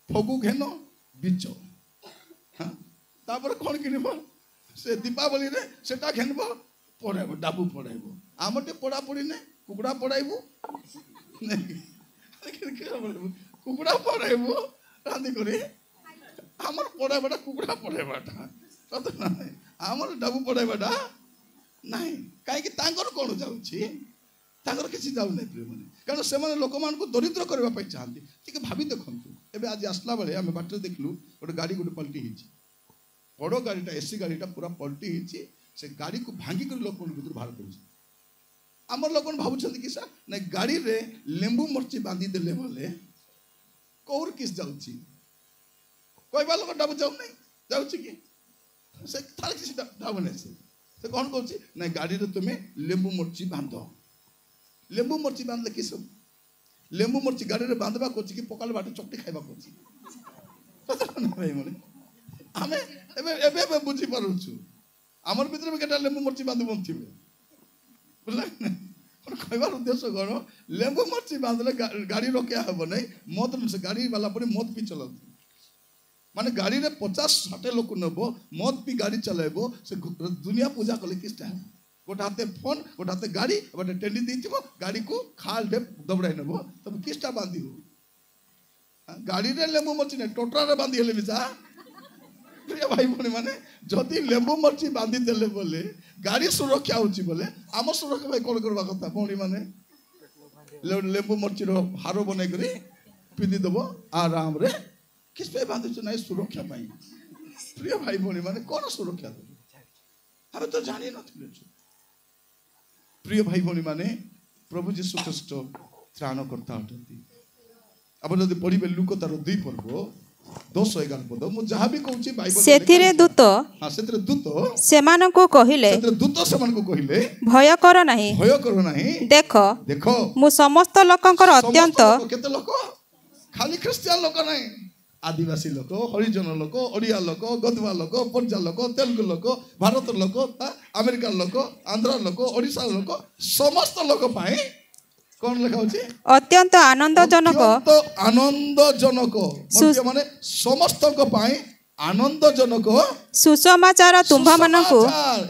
ଫଗୁ ଘେନ ବିଚ ତାପରେ କ'ଣ କିଣିବ ସେ ଦୀପାବଳିରେ ସେଟା ଘେନବ ପଢ଼ାଇବ ଡାବୁ ପଢ଼ାଇବ ଆମର ଟିକେ ପଢ଼ାପଢ଼ି ନାହିଁ କୁକୁଡ଼ା ପଢ଼ାଇବୁ କୁକୁଡ଼ା ପଢ଼ାଇବୁ ରାନ୍ଧି କରି ଆମର ପଢ଼ାଇବାଟା କୁକୁଡ଼ା ପଢ଼ାଇବାଟା ସତ ନାହିଁ ଆମର ଡାବୁ ପଢ଼ାଇବାଟା ନାହିଁ କାହିଁକି ତାଙ୍କର କ'ଣ ଯାଉଛି ତାଙ୍କର କିଛି ଯାଉନାହିଁ ପ୍ରିୟମାନେ କାରଣ ସେମାନେ ଲୋକମାନଙ୍କୁ ଦରିଦ୍ର କରିବା ପାଇଁ ଚାହାନ୍ତି ଟିକେ ଭାବି ଦେଖନ୍ତୁ ଏବେ ଆଜି ଆସିଲା ବେଳେ ଆମେ ବାଟରେ ଦେଖିଲୁ ଗୋଟେ ଗାଡ଼ି ଗୋଟେ ପଲ୍ଟି ହେଇଛି ବଡ଼ ଗାଡ଼ିଟା ଏସି ଗାଡ଼ିଟା ପୁରା ପଲ୍ଟି ହେଇଛି ସେ ଗାଡ଼ିକୁ ଭାଙ୍ଗିକରି ଲୋକମାନଙ୍କ ଭିତରୁ ବାହାର କରୁଛି ଆମର ଲୋକମାନେ ଭାବୁଛନ୍ତି କି ସାର୍ ନା ଗାଡ଼ିରେ ଲେମ୍ବୁ ମର୍ଚି ବାନ୍ଧି ଦେଲେ ବୋଲେ କୋଉର କିସ୍ ଯାଉଛି କହିବା ଲୋକ ଡାବୁ ଯାଉନାହିଁ ଯାଉଛି କି ସେ ତାର କିଛି ଡାବୁ ନାହିଁ ସେ କ'ଣ କରୁଛି ନା ଗାଡ଼ିରେ ତୁମେ ଲେମ୍ବୁ ମର୍ଚି ବାନ୍ଧ ଲେମ୍ବୁ ମର୍ଚି ବାନ୍ଧିଲେ କି ସବୁ ଲେମ୍ବୁ ମର୍ଚି ଗାଡ଼ିରେ ବାନ୍ଧିବାକୁ ଅଛି କି ପକାଳ ବାଟ ଚକଟି ଖାଇବାକୁ ଅଛି ଆମେ ଏବେ ଏବେ ଏବେ ବୁଝିପାରୁଛୁ ଆମର ଭିତରେ ବି କେଟା ଲେମ୍ବୁ ମର୍ଚି ବାନ୍ଧି ବନ୍ଧିବେ ବୁଝିଲା କହିବାର ଉଦ୍ଦେଶ୍ୟ କ'ଣ ଲେମ୍ବୁ ମର୍ଚି ବାନ୍ଧିଲେ ଗାଡ଼ି ରଖିବା ହେବ ନାହିଁ ମଦ ସେ ଗାଡ଼ି ବାଲା ପରେ ମଦ ପିଇ ଚଲାଉଛି ମାନେ ଗାଡ଼ିରେ 50-60 ଲୋକ ନେବ ମଦ ପିଇ ଗାଡ଼ି ଚଲାଇବ ସେ ଦୁନିଆ ପୂଜା କଲେ କିଛିଟା ହେବ ଗୋଟେ ହାତେ ଫୋନ୍ ଗୋଟେ ହାତେ ଗାଡ଼ି ଗୋଟେ ଟେଣ୍ଡି ଦେଇଥିବ ଗାଡ଼ିକୁ ଖାଲଟେ ଦବଡ଼ାଇ ନେବ ତମେ କିଛିଟା ବାନ୍ଧିବ ଗାଡ଼ିରେ ଲେମ୍ବୁ ମର୍ଚି ନାହିଁ ଟୋଟରାରେ ବାନ୍ଧି ହେଲେ ବି ଯା ପ୍ରିୟ ଭାଇ ଭଉଣୀ ମାନେ ଯଦି ଲେମ୍ବୁ ମର୍ଚି ବାନ୍ଧି ଦେଲେ ବୋଲେ ଗାଡ଼ି ସୁରକ୍ଷା ହେଉଛି ବୋଲେ ଆମ ସୁରକ୍ଷା ପାଇଁ କ'ଣ କରିବା କଥା ଭଉଣୀ ମାନେ ଲେମ୍ବୁ ମର୍ଚିର ହାର ବନେଇକରି ପିନ୍ଧିଦେବ ଆରାମରେ କିସ୍ ପାଇଁ ବାନ୍ଧୁଛୁ ନାହିଁ ସୁରକ୍ଷା ପାଇଁ ପ୍ରିୟ ଭାଇ ଭଉଣୀ ମାନେ କ'ଣ ସୁରକ୍ଷା ଦେବ ଆମେ ତ ଜାଣିନଥିଲେ ପ୍ରିୟ ଭାଇ ଭଉଣୀ ମାନେ ପ୍ରଭୁ ଯୀଶୁ ଖ୍ରୀଷ୍ଟ ତ୍ରାଣକର୍ତ୍ତା ଅଟନ୍ତି ଆପଣ ଯଦି ପଢ଼ିବେ ଲୁକ ତାର 2 ପର୍ବ 10-11 ପଦ ମୁଁ ଯାହା ବି କହୁଛି ବାଇବଲ ସେଥିରେ ଦୂତ ସେମାନଙ୍କୁ କହିଲେ ଭୟ କର ନାହିଁ ଦେଖ ମୁଁ ସମସ୍ତ ଲୋକଙ୍କର ଅତ୍ୟନ୍ତ କେତେ ଲୋକ ଖାଲି ଖ୍ରୀଷ୍ଟିଆନ ଲୋକ ନାହିଁ आदिवासी लोक हरिजन लोक ओडिया लोक गधवा लोक पंजा लोक तेलुगु लोक भारत लोक अमेरिका लोक आंध्र लोक ओडिशा लोक समस्त लोक पाए कौन लिखा होची अत्यंत आनंदजनक माने समस्त को पाए आनंदजनक सुसमाचार तुम्भा मानकु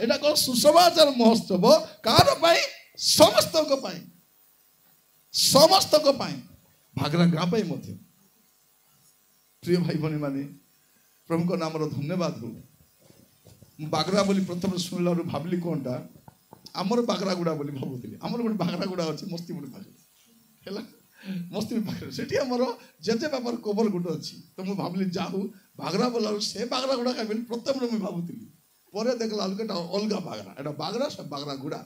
एटा को सुसमाचार महोत्सव कार पाए समस्त को पाए भागरा गाँ पाए मध्य प्रिय भाई भनी माने प्रभु को नाम धन्यवाद हो बागरा बोली प्रथम शुणिला भाविली कौनटा आमर बागरा गुड़ा बोली भावुली आमर गोटे बागरा गुड़ा अच्छी मस्तीपुर पाखे है मस्तीपुर पाखे से जेजे बापार कबर गोटे अच्छी तो मुझे भाविली जाऊ बागरा बोला से बागरा गुड़ा खाई प्रथम मुझे भावुली पर देखला अलग बागरा एटा बागरा सब बागरा गुड़ा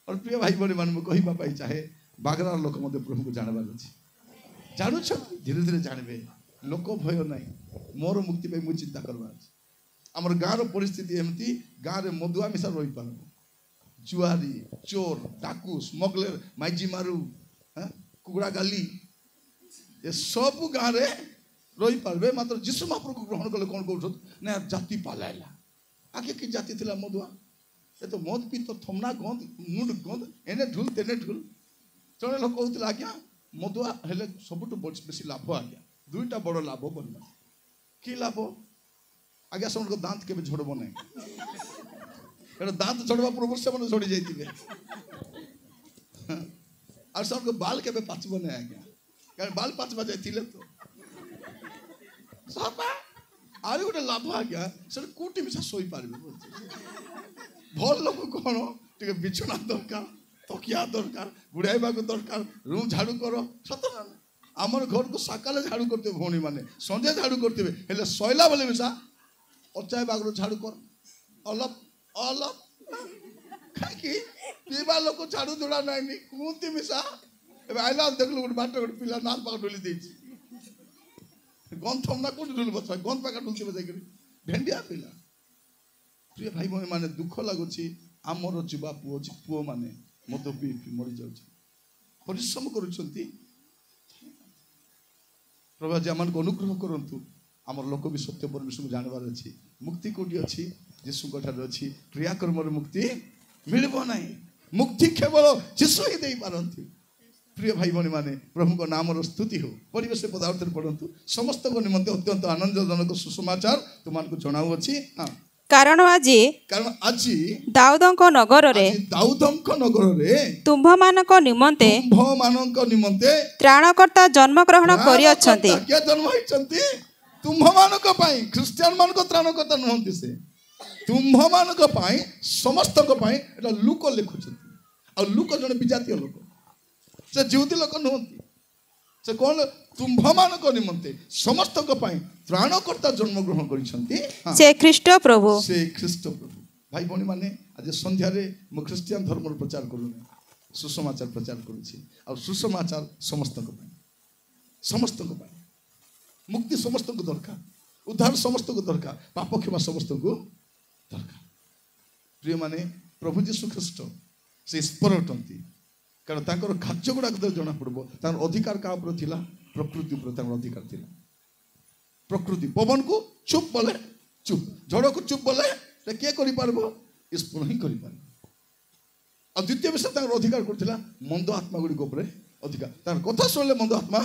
और प्रिय भाई भनी मान कहवाई चाहे बागरा लोक मध्य प्रभु को जानवर अच्छी जानू धीरे धीरे जानवे लोक भय ना मोर मुक्ति पे मुझे चिंता करवा आमर गाँव परिस्थिति एमती गाँव में मदुआ मिशा रही पार जुआरी चोर डाकू स्मगलर माइजी मारू कुकुड़ा गाली ये सब गाँव में रही पारे मात्र जीशु महाप्रभु को ग्रहण कले कौन कौन ना जाति पालाइला आगे कि जाति थिला मदुआ ये तो मद पी तो थमना गंध मुंड गंध एने ढुल तेने ढुल जड़े लोक कहते आज्ञा मदुआ हेले सबुठु बेसी लाभ आज्ञा 2टा बड़ लाभ बनला कि लाभ आज्ञा से दांत के झड़ब ना दांत झड़वा पूर्व से झड़ी जाइए और से बाल के पाचब ना आज्ञा कारण बाल पाचवा जाइए तो आज गोटे लाभ आज्ञा से कोटी मिशा शोई पारे भल लोक कौन टे बिछना दरकार तकिया दरकार गुड़ाइबा दरकार रूम झाड़ू कर सत आमर घर को सकाले झाड़ू करते भौणी मैंने संध्या झाड़ू करते हेले सैला बोले मिशा अचाए बागर झाड़ू कर अलप अलप कहीं पीवा लोक झाड़ू जोड़ा नाई कहती मिशा आईला देखल गोटे बाट गोटे पिला नाल पाक डोली देती गंध थमना कौन डोल बचा गंध पाका डुलती जाकर भेंडिया पिला प्रिय भाई भाई मैंने दुख लगुच आमर जुवा पुओ मैंने मद पी मरी जा परिश्रम कर प्रभु आज आमको अनुग्रह करंतु आमर लोक भी सत्य परमेश्वर जानवर अच्छी मुक्ति कोटी अच्छी जीशु अच्छी क्रियाकर्म मुक्ति मिलबो नहीं मुक्ति केवल जीशु ही दे पारंती प्रिय भाई भनी माने प्रभु को नाम स्तुति हो परिवेश पदार्थ पढ़ंतु समस्त निमंते अत्यंत आनंदजनक सुसमाचार तुमको जनाऊ अच्छी हाँ कारण आज दाऊदଙ୍କ नगରରେ ତୁମ୍ଭମାନଙ୍କ ନିମନ୍ତେ ତ୍ରାଣକର୍ତ୍ତା ଜନ୍ମ ଗ୍ରହଣ କରିଅଛନ୍ତି। କିଏ ଜନ୍ମ ହେଇଛନ୍ତି? ତୁମ୍ଭମାନଙ୍କ ପାଇଁ। ଖ୍ରୀଷ୍ଟିଆନ ମାନଙ୍କ ତ୍ରାଣକର୍ତ୍ତା ନୁହନ୍ତି ସେ, ତୁମ୍ଭମାନଙ୍କ ପାଇଁ, ସମସ୍ତଙ୍କ ପାଇଁ। ଏଟା ଲୁକ ଲେଖୁଛନ୍ତି। ଆଉ ଲୁକ ଜଣେ ବିଜାତୀୟ ଲୋକ, ସେ ଜିହୁଦୀ ଲୋକ ନୁହନ୍ତି। ସେ କଣ? ତୁମ୍ଭମାନଙ୍କ ନିମନ୍ତେ ସମସ୍ତଙ୍କ ପାଇଁ ତ୍ରାଣକର୍ତ୍ତା ଜନ୍ମ ଗ୍ରହଣ କରିଛନ୍ତି। ସେ ଖ୍ରୀଷ୍ଟ ପ୍ରଭୁ। ସେ ଖ୍ରୀଷ୍ଟ ପ୍ରଭୁ। ଭାଇ ଭଉଣୀ ମାନେ ଆଜି ସନ୍ଧ୍ୟାରେ ମୁଁ ଖ୍ରୀଷ୍ଟିଆନ ଧର୍ମର ପ୍ରଚାର କରୁନି, ସୁସମାଚାର ପ୍ରଚାର କରୁଛି। ଆଉ ସୁସମାଚାର ସମସ୍ତଙ୍କ ପାଇଁ, ସମସ୍ତଙ୍କ ପାଇଁ। ମୁକ୍ତି ସମସ୍ତଙ୍କୁ ଦରକାର, ଉଦ୍ଧାର ସମସ୍ତଙ୍କୁ ଦରକାର, ପାପ କ୍ଷମା ସମସ୍ତଙ୍କୁ ଦରକାର। ପ୍ରିୟମାନେ ପ୍ରଭୁ ଯୀଶୁ ଖ୍ରୀଷ୍ଟ ସେ ଈଶ୍ୱର ଅଟନ୍ତି। କାରଣ ତାଙ୍କର କାର୍ଯ୍ୟ ଗୁଡ଼ାକ ଜଣା ପଡ଼ିବ ତାଙ୍କର ଅଧିକାର କାହା ଉପରେ ଥିଲା? ପ୍ରକୃତି ଉପରେ ତାଙ୍କର ଅଧିକାର ଥିଲା। ପ୍ରକୃତି ପବନକୁ ଚୁପ୍ ବୋଲେ ଚୁପ୍, ଝଡ଼କୁ ଚୁପ୍ ବୋଲେ କିଏ କରିପାରିବ? ଈଶ୍ୱର ହିଁ କରିପାରିବ। ଆଉ ଦ୍ୱିତୀୟ ବିଷୟ ତାଙ୍କର ଅଧିକାର କରୁଥିଲା ମନ୍ଦ ଆତ୍ମା ଗୁଡ଼ିକ ଉପରେ ଅଧିକାର। ତାଙ୍କର କଥା ଶୁଣିଲେ ମନ୍ଦ ଆତ୍ମା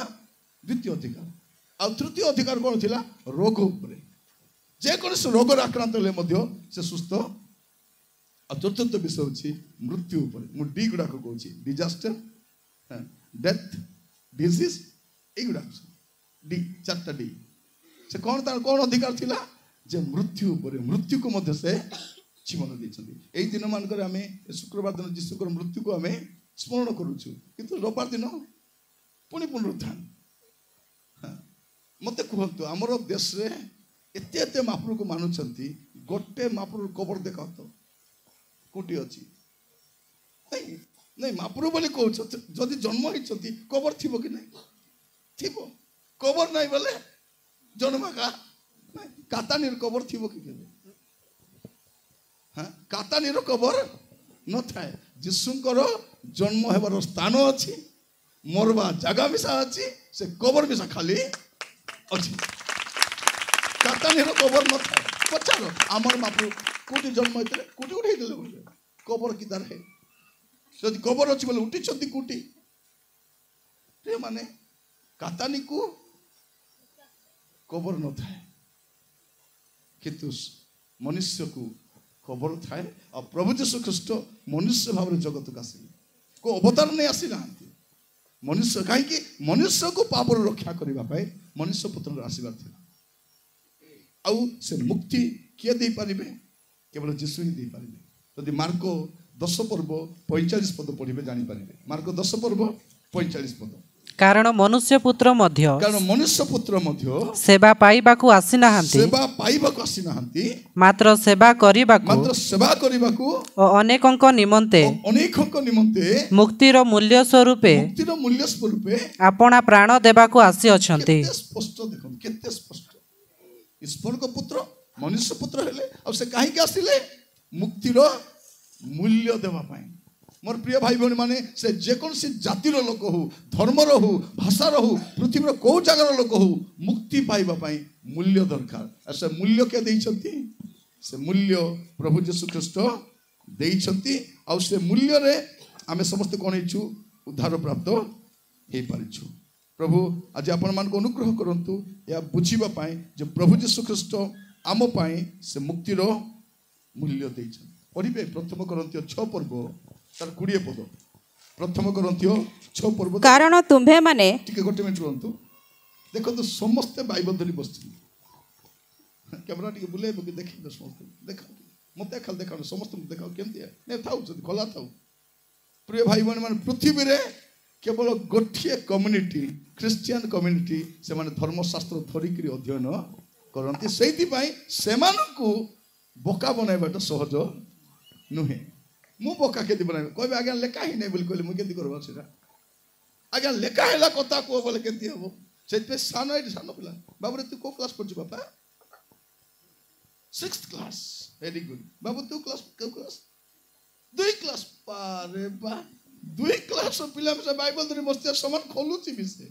ଦ୍ୱିତୀୟ ଅଧିକାର। ଆଉ ତୃତୀୟ ଅଧିକାର କ'ଣ ଥିଲା? ରୋଗ ଉପରେ। ଯେକୌଣସି ରୋଗରେ ଆକ୍ରାନ୍ତ ହେଲେ ମଧ୍ୟ ସେ ସୁସ୍ଥ। ଆଉ ଚତୁର୍ଥ ବିଷୟ ହେଉଛି ମୃତ୍ୟୁ ଉପରେ। ମୁଁ ଡି ଗୁଡ଼ାକ କହୁଛି, ଡିଜାଷ୍ଟର, ଡେଥ୍, ଡିଜିଜ୍, এইগুড়া ডি, চারটা ডি। সে কোন তার কোন অধিকার ଥିଲା? যে মৃত্যু উপরে, মৃত্যুকে মধ্যে সে জীবন দিয়েছেন। এই দিন মানকরে আমি শুক্রবার দিন যিশুଙ୍କର মৃত্যুକୁ ଆମେ স্মরণ କରୁଛୁ, কিন্তু রবিবার দিন পুଣି পুনରୁত্ଥାନ। মতে କୁହନ୍ତୁ ଆମର ଦେଶରେ ଏତେ ଏତେ ମହାପ୍ରଭୁକୁ ମାନୁଛନ୍ତି, ଗୋଟେ ମହାପ୍ରଭୁ କବର ଦେଖାଅ ତ କୋଉଠି ଅଛି? ନାଇଁ ମହାପ୍ରଭୁ ବୋଲି କହୁଛ, ଯଦି ଜନ୍ମ ହେଇଛନ୍ତି କବର ଥିବ କି ନାହିଁ? ଥିବ। କବର ନାହିଁ ବୋଲେ ଜନ୍ମକା କାତାନୀର କବର ଥିବ କି କେବେ? କାତାନୀର କବର ନଥାଏ। ଯୀଶୁଙ୍କର ଜନ୍ମ ହେବାର ସ୍ଥାନ ଅଛି, ମରବା ଜାଗା ମିଶା ଅଛି, ସେ କବର ମିଶା ଖାଲି ଅଛି। କାତାନୀର କବର ନଥାଏ। ପଚାର ଆମର ମହାପ୍ରଭୁ କୋଉଠି ଜନ୍ମ ହେଇଥିଲେ? କୋଉଠି କୋଉଠି ହେଇଥିଲେ? କବର କି ତାର? ଯଦି କବର ଅଛି ବୋଲେ ଉଠିଛନ୍ତି କୋଉଠି? ମାନେ କାତାନୀକୁ କବର ନଥାଏ, କିନ୍ତୁ ମନୁଷ୍ୟକୁ କବର ଥାଏ। ଆଉ ପ୍ରଭୁ ଯୀଶୁ ଖ୍ରୀଷ୍ଟ ମନୁଷ୍ୟ ଭାବରେ ଜଗତକୁ ଆସିଲେ। କୋଉ ଅବତାର ନେଇ ଆସିନାହାନ୍ତି। ମନୁଷ୍ୟ, କାହିଁକି? ମନୁଷ୍ୟକୁ ପାପରୁ ରକ୍ଷା କରିବା ପାଇଁ ମନୁଷ୍ୟ ପୁତ୍ରର ଆସିବାର ଥିଲା। ଆଉ ସେ ମୁକ୍ତି କିଏ ଦେଇପାରିବେ? କେବଳ ଯୀଶୁ ହିଁ ଦେଇପାରିବେ। ଯଦି ମାର୍କ 10 ପର୍ବ 45 ପଦ ପଢ଼ିବେ ଜାଣିପାରିବେ। ମାର୍କ 10 ପର୍ବ 45 ପଦ। କାରଣ ମନୁଷ୍ୟ ପୁତ୍ର ମଧ୍ୟ ସେବା ପାଇବାକୁ ଆସିନାହାନ୍ତି, ମାତ୍ର ସେବା କରିବାକୁ ଓ ଅନେକଙ୍କ ନିମନ୍ତେ ମୁକ୍ତିର ମୂଲ୍ୟ ସ୍ୱରୂପେ ଆପଣା ପ୍ରାଣ ଦେବାକୁ ଆସିଅଛନ୍ତି। ସ୍ପଷ୍ଟ ଦେଖନ୍ତୁ, କେତେ ସ୍ପଷ୍ଟ। ଈଶ୍ୱରଙ୍କ ପୁତ୍ର ମନୁଷ୍ୟ ପୁତ୍ର ହେଲେ, ଆଉ ସେ କାହିଁକି ଆସିଲେ? ମୁକ୍ତିର ମୂଲ୍ୟ ଦେବା ପାଇଁ। मोर प्रिय भाई भौणी माने से जेकोसी जातिर लोक हो, धर्मर हो, भाषार हो, पृथ्वीर कौ जगार लोक हो, मुक्ति पाइबा पाई मूल्य दरकार। से मूल्य के देइछंती? से मूल्य प्रभु यीशु ख्रीस्ट देइछंती। आ से मूल्य रे आमे समस्त कोन हेछु उद्धार प्राप्त हे पारिछु। प्रभु आज आपण मान को अनुग्रह करंतु या बुझिबा पाई जे प्रभु यीशु ख्रीस्ट आम पाई से मुक्तिर मूल्य देइछन। पढ़िबे प्रथम कोरिन्थियो 6 पर्व 20 पद। प्रथम कोरिन्थियो 6 पर्व। कारण तुम्भे माने टिके गोटे मिनिट रहंतु। देखो तो समस्त बाइबल धरी बसछि। कैमरा टिके बुले बके देखि तो समस्त देखा मते खाल देखा समस्त देखाओ केमति ने थाउ जदी खोला थाउ। प्रिय भाई बहन मान पृथ्वी रे केवल गोटिए कम्युनिटी क्रिश्चियन कम्युनिटी से माने धर्मशास्त्र धरिकरी अध्ययन करंती। सेति पई सेमानकु बोका बनाइबाटा सहज नुहे। मु बोका केति बनाइबे कहबे आज्ञा लेखा ही नै बोली कहले मु केति करबा सेटा आज्ञा लेखा हैला कथा को बोले केति हबो। सेति पे सानो पिला बाबू रे तू को क्लास पढ़छु बापा? 6th class. Very good. बाबू तू क्लास 2 क्लास पारे बा 2 क्लास पिला में बाइबल धरि बसते समान खोलुची बिसे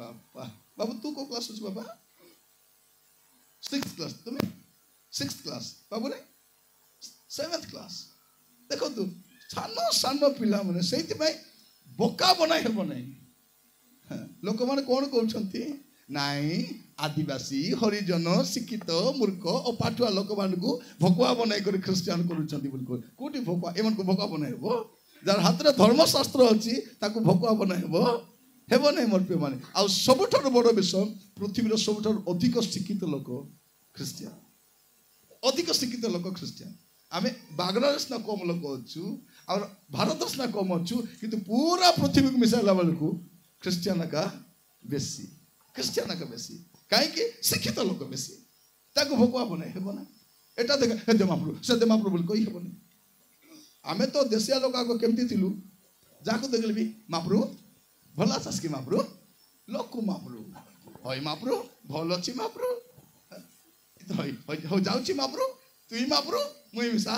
बाबू तू को क्लास अच्छी बाबा 6th क्लास तुम्हें 6th क्लास बाबू ने 7th क्लास देखो तू सान सान पिला मैंने से बोका बनाई हेब ना लोक मैंने कौन कहते नाई आदिवासी हरिजन शिक्षित मूर्ख और पाठुआ लोक मान भकुआ बनई कर ख्रीस्टियान कौटी भकुआ एम भकुआ बनई हे जार हाथ में धर्मशास्त्र अच्छी भकुआ बनई हेब ना मोर प्रिय मैंने आ सबुठ बड़ विषय पृथ्वी सबुठ अधिक शिक्षित लोक ख्रीस्टियान अधिक शिक्षित लोक ख्रीस्टियान आम बागनार सिना कम लोक अच्छु और भारत सिना कम अच्छु किंतु पूरा पृथ्वी को मिसाइला बेलू ख्रीस्टियान का बेसी ख्रीस्टियान का बेसी कहीं शिक्षित लोक बेसी भकुआ बनई हेब ना एटा देख हे देमाप्रभु से देमाप्रभु बोली कही हेबनी आमे तो देशिया लोक आग केमती थिलु जाको देखले भी महाप्रभु भला चास कि महाप्रभु लोक महाप्रभु हई महाप्रभु भल अच्छी महाप्रभु हो जाऊँगी महाप्रभु तुई महाप्रभु मुई मिसा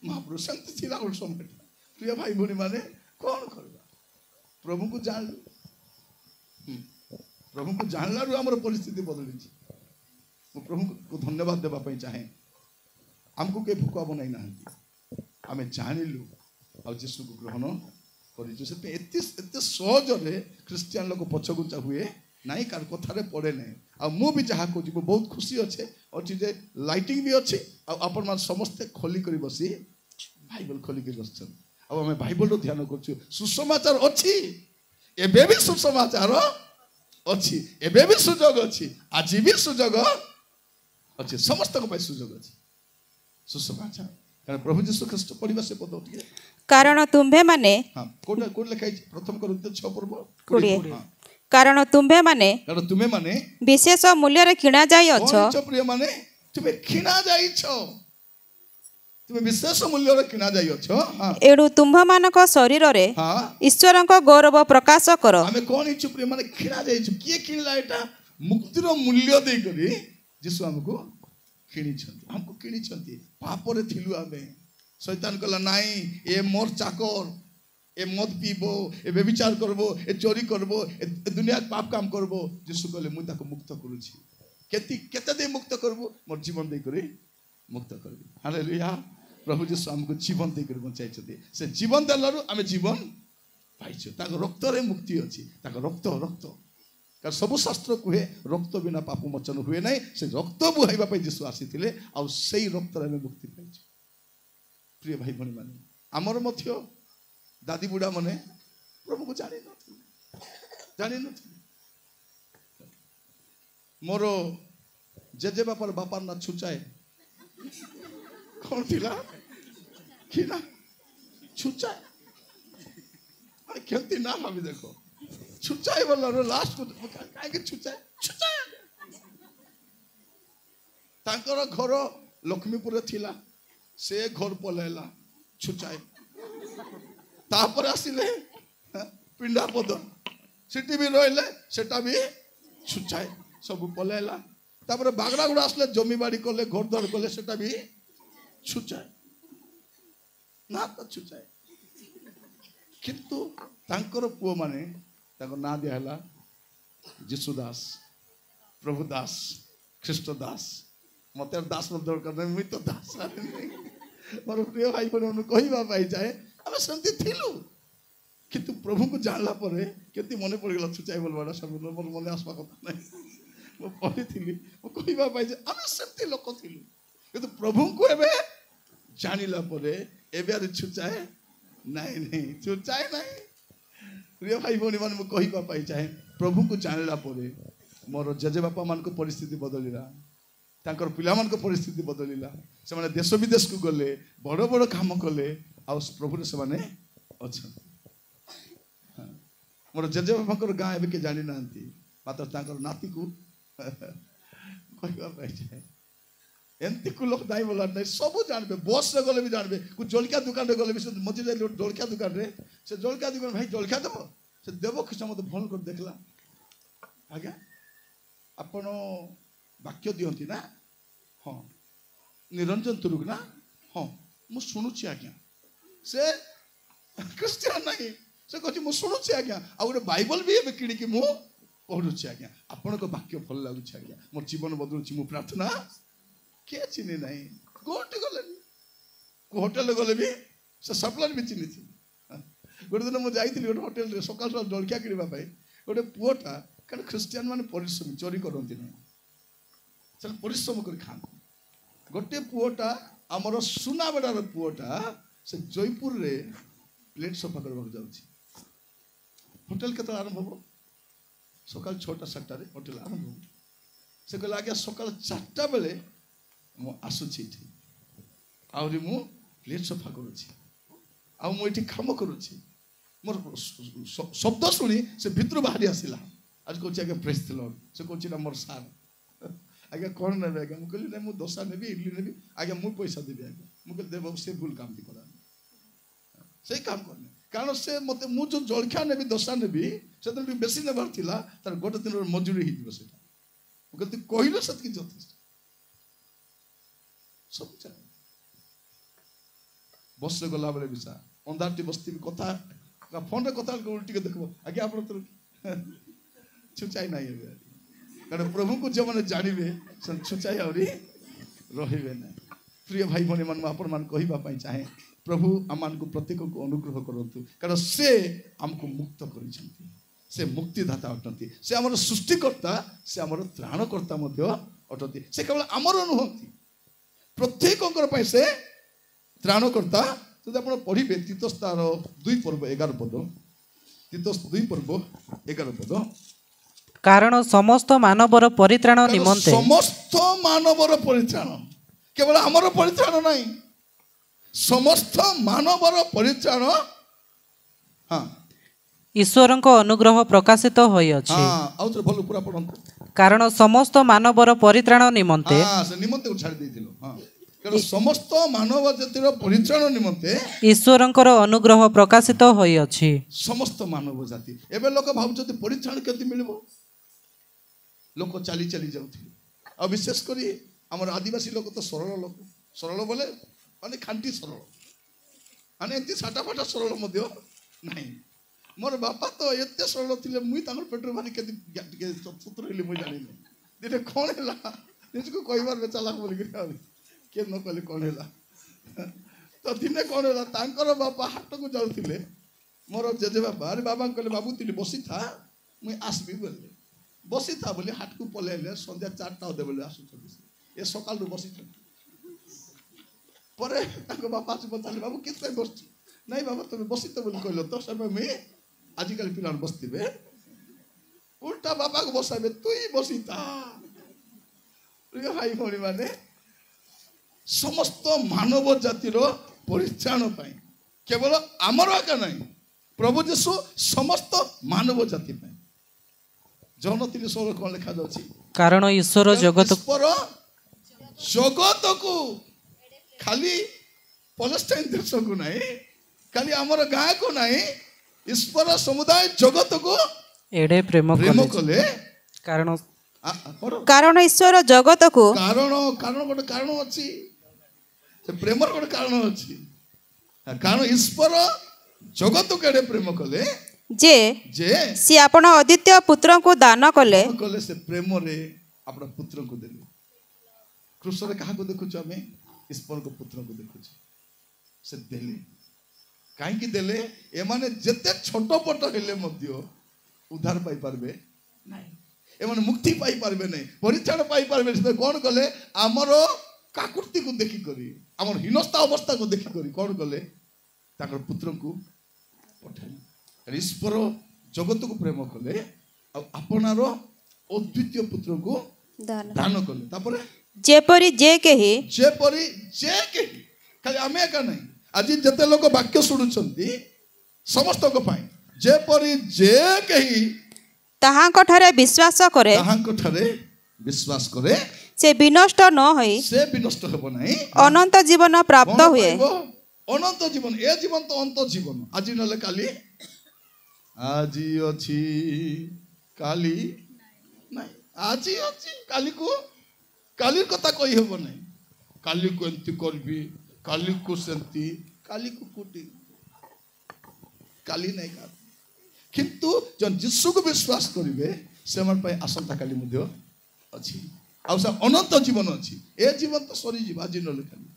महाप्रभु सेमती थिला गोटे समय प्रिय भाई भौणी माने कौन करवा प्रभु को जानलु प्रभु को जानलारू आमर परिस्थिति बदली प्रभु को धन्यवाद देवाई चाहे आमको के भुकुआ बनाई ना आम जानिलु आ जीशु को ग्रहण करते सहजरे ख्रीस्टियान लोक पछगुचा हुए ना कार कथार पड़े ना आ भी जहाँ कह बहुत खुशी अच्छे अच्छी जे लाइटिंग भी अच्छी आपण मान समस्ते खोलिक बसी बाइबल खोलिक बस आम बाइबल ध्यान कर सुसमाचार अच्छी एबे भी सुसमाचार अच्छी एबे भी सुजोग अच्छी आज भी सुजोग अच्छे समस्त सुजोग अच्छी सुसमाचार कारण प्रभु जीशु ख्रीष्ट पढ़ा से पद कारण तुम्भे माने कोड कोड लिखा है प्रथम कोरिन्थियो 6 पर्व कारण तुम्भे माने विशेष मूल्य रे किणा जाई अछो प्रिय माने तुमे किणा जाई छो तुमे विशेष मूल्य रे किणा जाई अछो एडू तुम्भ मानक शरीर रे ईश्वर को गौरव प्रकाश करो हमें कोन इछु प्रिय माने किणा जाई छु किए किणला एटा मुक्तिर मूल्य दे करी जीशु हमको हमको किणी पापरे थिलु आमे शैतान कहला नाई ए मोर चाकर ए मद पीबो ए व्यभिचार करबो ए चोरी करबो ए दुनिया पाप काम करबो जीशु कहले मु ताको मुक्त करूछि केते दे मुक्त करबो मोर जीवन दे करे मुक्त करबी हालेलुया प्रभु जीशु हमको जीवन दे करे बचाइ छथि से जीवन देलारु आमे जीवन पाइछु ताको रक्त रे मुक्ति अछि ताको रक्त रक्त सब शास्त्र कहे रक्त बिना पाप मोचन हुए ना से रक्त बुहाइबा जीशु आसी से रक्त मुक्ति पाई प्रिय भाई भाई माने आमर मध्य दादी बुढ़ा माने प्रभु को जानी न मोर जेजे बापार बापार ना छुचाए कौन थिला कि ना छुचाए केमती ना भाभी देखो छुचाए बोला लास्ट को कहीं छुचाए छुचाए तांकर घर लक्ष्मीपुर थिला से घर पलैला छुचाए तापर आसिले पिंडा पद सिटी भी रहिले सेटा भी छुचाए सब पलैला तापर बागड़ागुड़ा आसले जमी बाड़ी कले घर द्वार कले सेटा भी छुचाए ना तो छुचाए किंतु तांकर पुओ माने ताको ना दिया है जीशु दास प्रभु दास ख्रीष्ट दास मत दास दरकार नहीं मुई तो दास मोर प्रिय भाई बहन कहवाई जाए आम सेमती थिलु किंतु प्रभु को जानला पर केती मन पड़गला छुचाई बोलवाटा सब मोर मन आसवा कथा नहीं मो पढ़ी कहवाई जाए आम सेमती लोक थिलु किंतु प्रभु को एबे जानिला पर एबे छुचाए नहीं छुचाए नहीं प्रिय भाई भौणी मान कहवाई चाहे प्रभु को जानला मोर जेजे बापा मान परिस्थिति बदलिला तांकर पिला मान परिस्थिति बदलिला से माने देश विदेश को गले बड़ बड़ काम कले आ प्रभु से माने अच्छा मोर जेजे बापा गाँ एबे के जानी ना मात्र तांकर नाती को कहवाई चाहे एमती को लोक दाई बोला नहीं सब जानबे बस रे गले भी जानबे कुछ जलखिया दुकान रे गले भी मझे जलखिया दुकान रे से जलखिया दुकान भाई जलखिया देव से देव किस मत फोन कर देखला आज्ञा आपण वाक्य दियंती ना हाँ निरंजन तुरुक ना हाँ मु शुणुची आज्ञा से क्रिश्चियन नहीं से कहती मु शुणुची आज्ञा आ गोटे बाइबल भी एबे किणी कि मु पढ़ुची आज्ञा आपण को वाक्य भल लगुच आज्ञा मोर जीवन बदलुची मु प्रार्थना किए चिन्ह ना गोटे गले होटेल गले भी से सप्लायर भी चिन्ह थी गोटे दिन मुझे जाइली गोटे होटेल सकाल सकाल जलखिया किणवाई गोटे पुआटा कारण ख्रीस्टियान मैंने परिश्रम चोरी करती ना से परिश्रम कर खाते गोटे पुआटा आमर सुनाबेड़ार पुआटा से जयपुर रे प्लेट सफा करने जाऊँगी होटेल के आरंभ हम सकाल 6टा 7टा होटेल आरंभ हो से कहला आज्ञा सकाल 4टा बेले मु आसुची आहरी मु प्लेट सफा करुची आठी काम करुची मोर शब्द शुणी से भितर बाहरी आसला आज कौन आज्ञा प्रेस लॉर्ड से कौन ना मोर सार आज्ञा कौन ने आज्ञा मुझे कहली ना दोसा नेबी इडली नेबी आज्ञा मुझे पैसा देवी आज्ञा मुझे दे बाबू से भूल काम भी करा से काम करने कारण से मत मु जो जलखिया नेबी दोसा नेबी से बेसी नेबार थिला तार गोटे दिन मजूरी हो मुझे कहल से यथेष्ट सब चले बस रे गला बेले विसा अंधारटी बस्ती कथा फोन रे कथा उल्टी देखो आगे आप छुचाई नहीं है कारण प्रभु को जो मैंने जानवे से छुचाई आहरी रे ना प्रिय भाई भनी मान आपण मान कहवाई चाहे प्रभु आम को प्रत्येक को अनुग्रह करूँ कारण से आमको मुक्त कर से मुक्तिदाता अटंती से आमर सृष्टिकर्ता से आमर त्राणकर्ता अटंती से केवल आमर नुहति प्रत्येक से त्राणकर्ता जब आप पढ़े तीतस तार 2 पर्व 11 पद तीतस 2 पर्व 11 पद कारण समस्त मानवर परित्राण निमंते समस्त मानवर परित्राण केवल आमर परित्राण नहीं समस्त मानवर परित्राण हाँ ईश्वर को अनुग्रह प्रकाशित होई अछि हाँ आउथरे भल पूरा पढंतु कारण समस्त मानवर परित्राण निमंते हाँ से निमंते को छाड़ी देथिलो हाँ कारण समस्त मानव जातिर परित्राण निमंते ईश्वर को अनुग्रह प्रकाशित होई अछि समस्त मानव जाति एबे लोक भाबुचति परित्राण केति मिलबो लोक चाली चाली जाउथि आ विशेष करी हमर आदिवासी लोक तो सरल बोले माने खांटी सरल माने एति साटा फाटा सरल मध्य नहीं मोर बापा तो एते सरल थिले मुई तांगर पेटर माने के सूत्र हिली मुई जानि नै दिने कोन हैला निजको कहबार बेचाला बोली के न कहले कोन हैला तो दिने कोन हैला तांकर बापा हाट को जाउथिले मोर जेजे बाबा अरे बाबा कहले बाबू तिली बसी था मुई आसबी बोले बसी था बोले हाट को पलेले संध्या 4टा दे बोले आसु ए सकाल रो बसी था परे तांको बापा से बताले बाबू किस पे बस नहीं बाबा तुम बसी तो बोली कहलो तो समय में आजिकल पिला बसतीबे उल्टा बाबा को बसाबे तुई बसीता प्रिय भाई भणी माने समस्त मानव जातिर परित्राण पाई केवल आमर एका नहीं प्रभु यीशु समस्त मानव जाति पाई जौन 3:16 कौन लिखा जाउछि कारण ईश्वर जगत को खाली पलस्टाइन देश को नहीं खाली आमर गाँ को नहीं ईश्वर समुदाय जगत को एडे प्रेम कले कारण ईश्वर जगत को कारण गोटे कारण अछि प्रेमर गोटे कारण अछि कारण ईश्वर जगत को एडे प्रेम कले जे सी आपण अद्वितीय पुत्र को दान कले से प्रेम रे आपण पुत्र को देले क्रूस रे कहा को देखु हमें ईश्वर को पुत्र को देखु से देले कहीं देले ए माने जते छोट पट हेले मध्य उद्धार पाई पारबे नहीं ए माने मुक्ति पाई पारबे नहीं परित्राण पाई पारबे से कोन कले हमर काकुर्ती को देखि करी हमर हिनस्ता अवस्था को देखि करी कोन कले ताकर पुत्र को पठाई ईश्वर जगत को प्रेम कले आपनार अद्वितीय पुत्र को दान कले तापर जेपरी जे केही खाली आमे एका नहीं आज जते लोक वाक्य शुणुचंती समस्त को पाई जेपरी जे केही ताहांको ठारे विश्वास करे से विनष्ट न होई से विनष्ट हेबो नहीं अनंत जीवन प्राप्त हुए अनंत जीवन ए जीवन तो अंत जीवन आज नले काली आज अछि काली नहीं आज अछि काली को काली कथा कही हेबो नहीं काली को एंती करबी काली को सेंती काली को कुटी काली नहीं का किंतु जन यीशु को विश्वास करिवे सेमान पाई आसंता काली मध्ये अछि आ अनंत जीवन अच्छी ए जीवन तो सरी आज नले खाली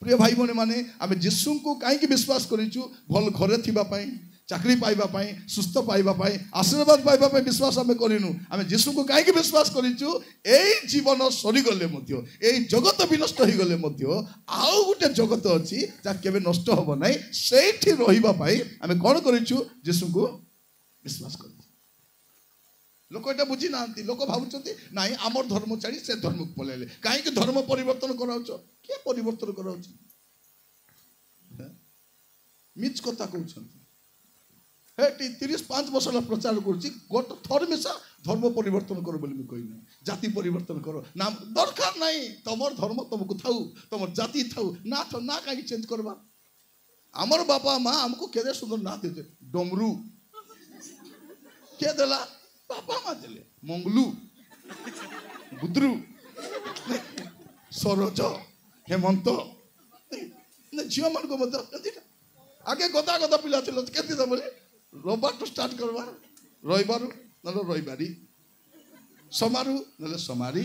प्रिय भाई भौणी माने आमे जीसु को कहीं विश्वास करिचु भल घरे थिबा पाई चाकरी पाइबा पाई सुस्थ पाइबा पाई आशीर्वाद पाइबा पाई विश्वास आमे करिनु आमे जीसु को कहीं विश्वास करिचु एई जीवन सरी गले मध्य एई जगत विनष्ट हो गले मध्य आउ गुटे जगत अछि जा केबे नष्ट होबो नै सेठी रहिबा पाई आमे कोन करिचु जीसु को विश्वास करिचु लोक एटा बुझी नांती लोक भाबुचंती नाही आमर धर्म छाड़ी से धर्म को पलेले काहे कि धर्म परिवर्तन कराउछ के परिवर्तन कराउछ मिच कथा कहउछंती हेटी 35 वर्ष प्रचार करछि गोट थर मिसा धर्म परिवर्तन करो बोली कहि नै जाति परिवर्तन करो नाम दरकार नाही तमर धर्म तुमको थाउ तमर जाति थाउ ना थाउ ना काहे चेंज करबा हमर बापा मां हमको केदे सुंदर ना देते डमरू के देला बापा मां देले मंगलू बुद्रू सरोज हेमंत ने झियो मन को मत आगे गदा गदा पिला थिलो केति द बोले रविवार तो स्टार्ट करबार रविवार नलो रविवारी समारू नले समारी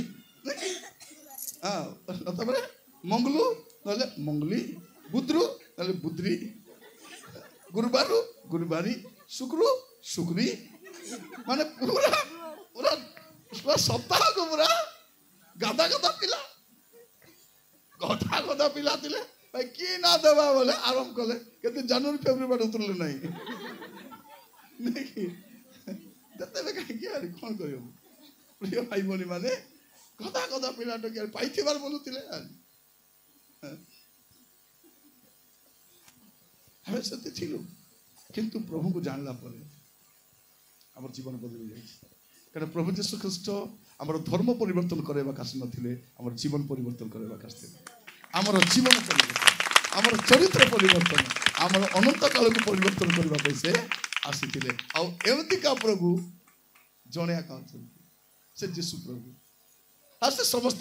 तबरे मंगलू नले मंगली बुद्रू नले बुद्री गुरुवार गुरुवारी शुक्र शुक्री माने पूरा पूरा पूरा सप्ताह को पूरा गादा गादा पिला थिले भाई की ना देवा बोले आरंभ कले केते जनवरी फेब्रुआरी उतरले नहीं दते में कहीं क्या कौन करियो प्रिय भाई बोली माने कदा कदा पिला तो क्या पाइथिबार बोलुतिले हमें सत्य थिलो किंतु प्रभु को जानला परे हमर जीवन बदल जाय कारण प्रभु यीशु ख्रीष्ट हमर धर्म परिवर्तन करेबा कास नथिले हमर जीवन परिवर्तन करेबा कास थिले हमर जीवन परिवर्तन हमर चरित्र परिवर्तन हमर अनंत काल को परिवर्तन करबा पैसे आसीथिले आ एमती का प्रभु जणिया कहउछन से यीशु प्रभु आसे समस्त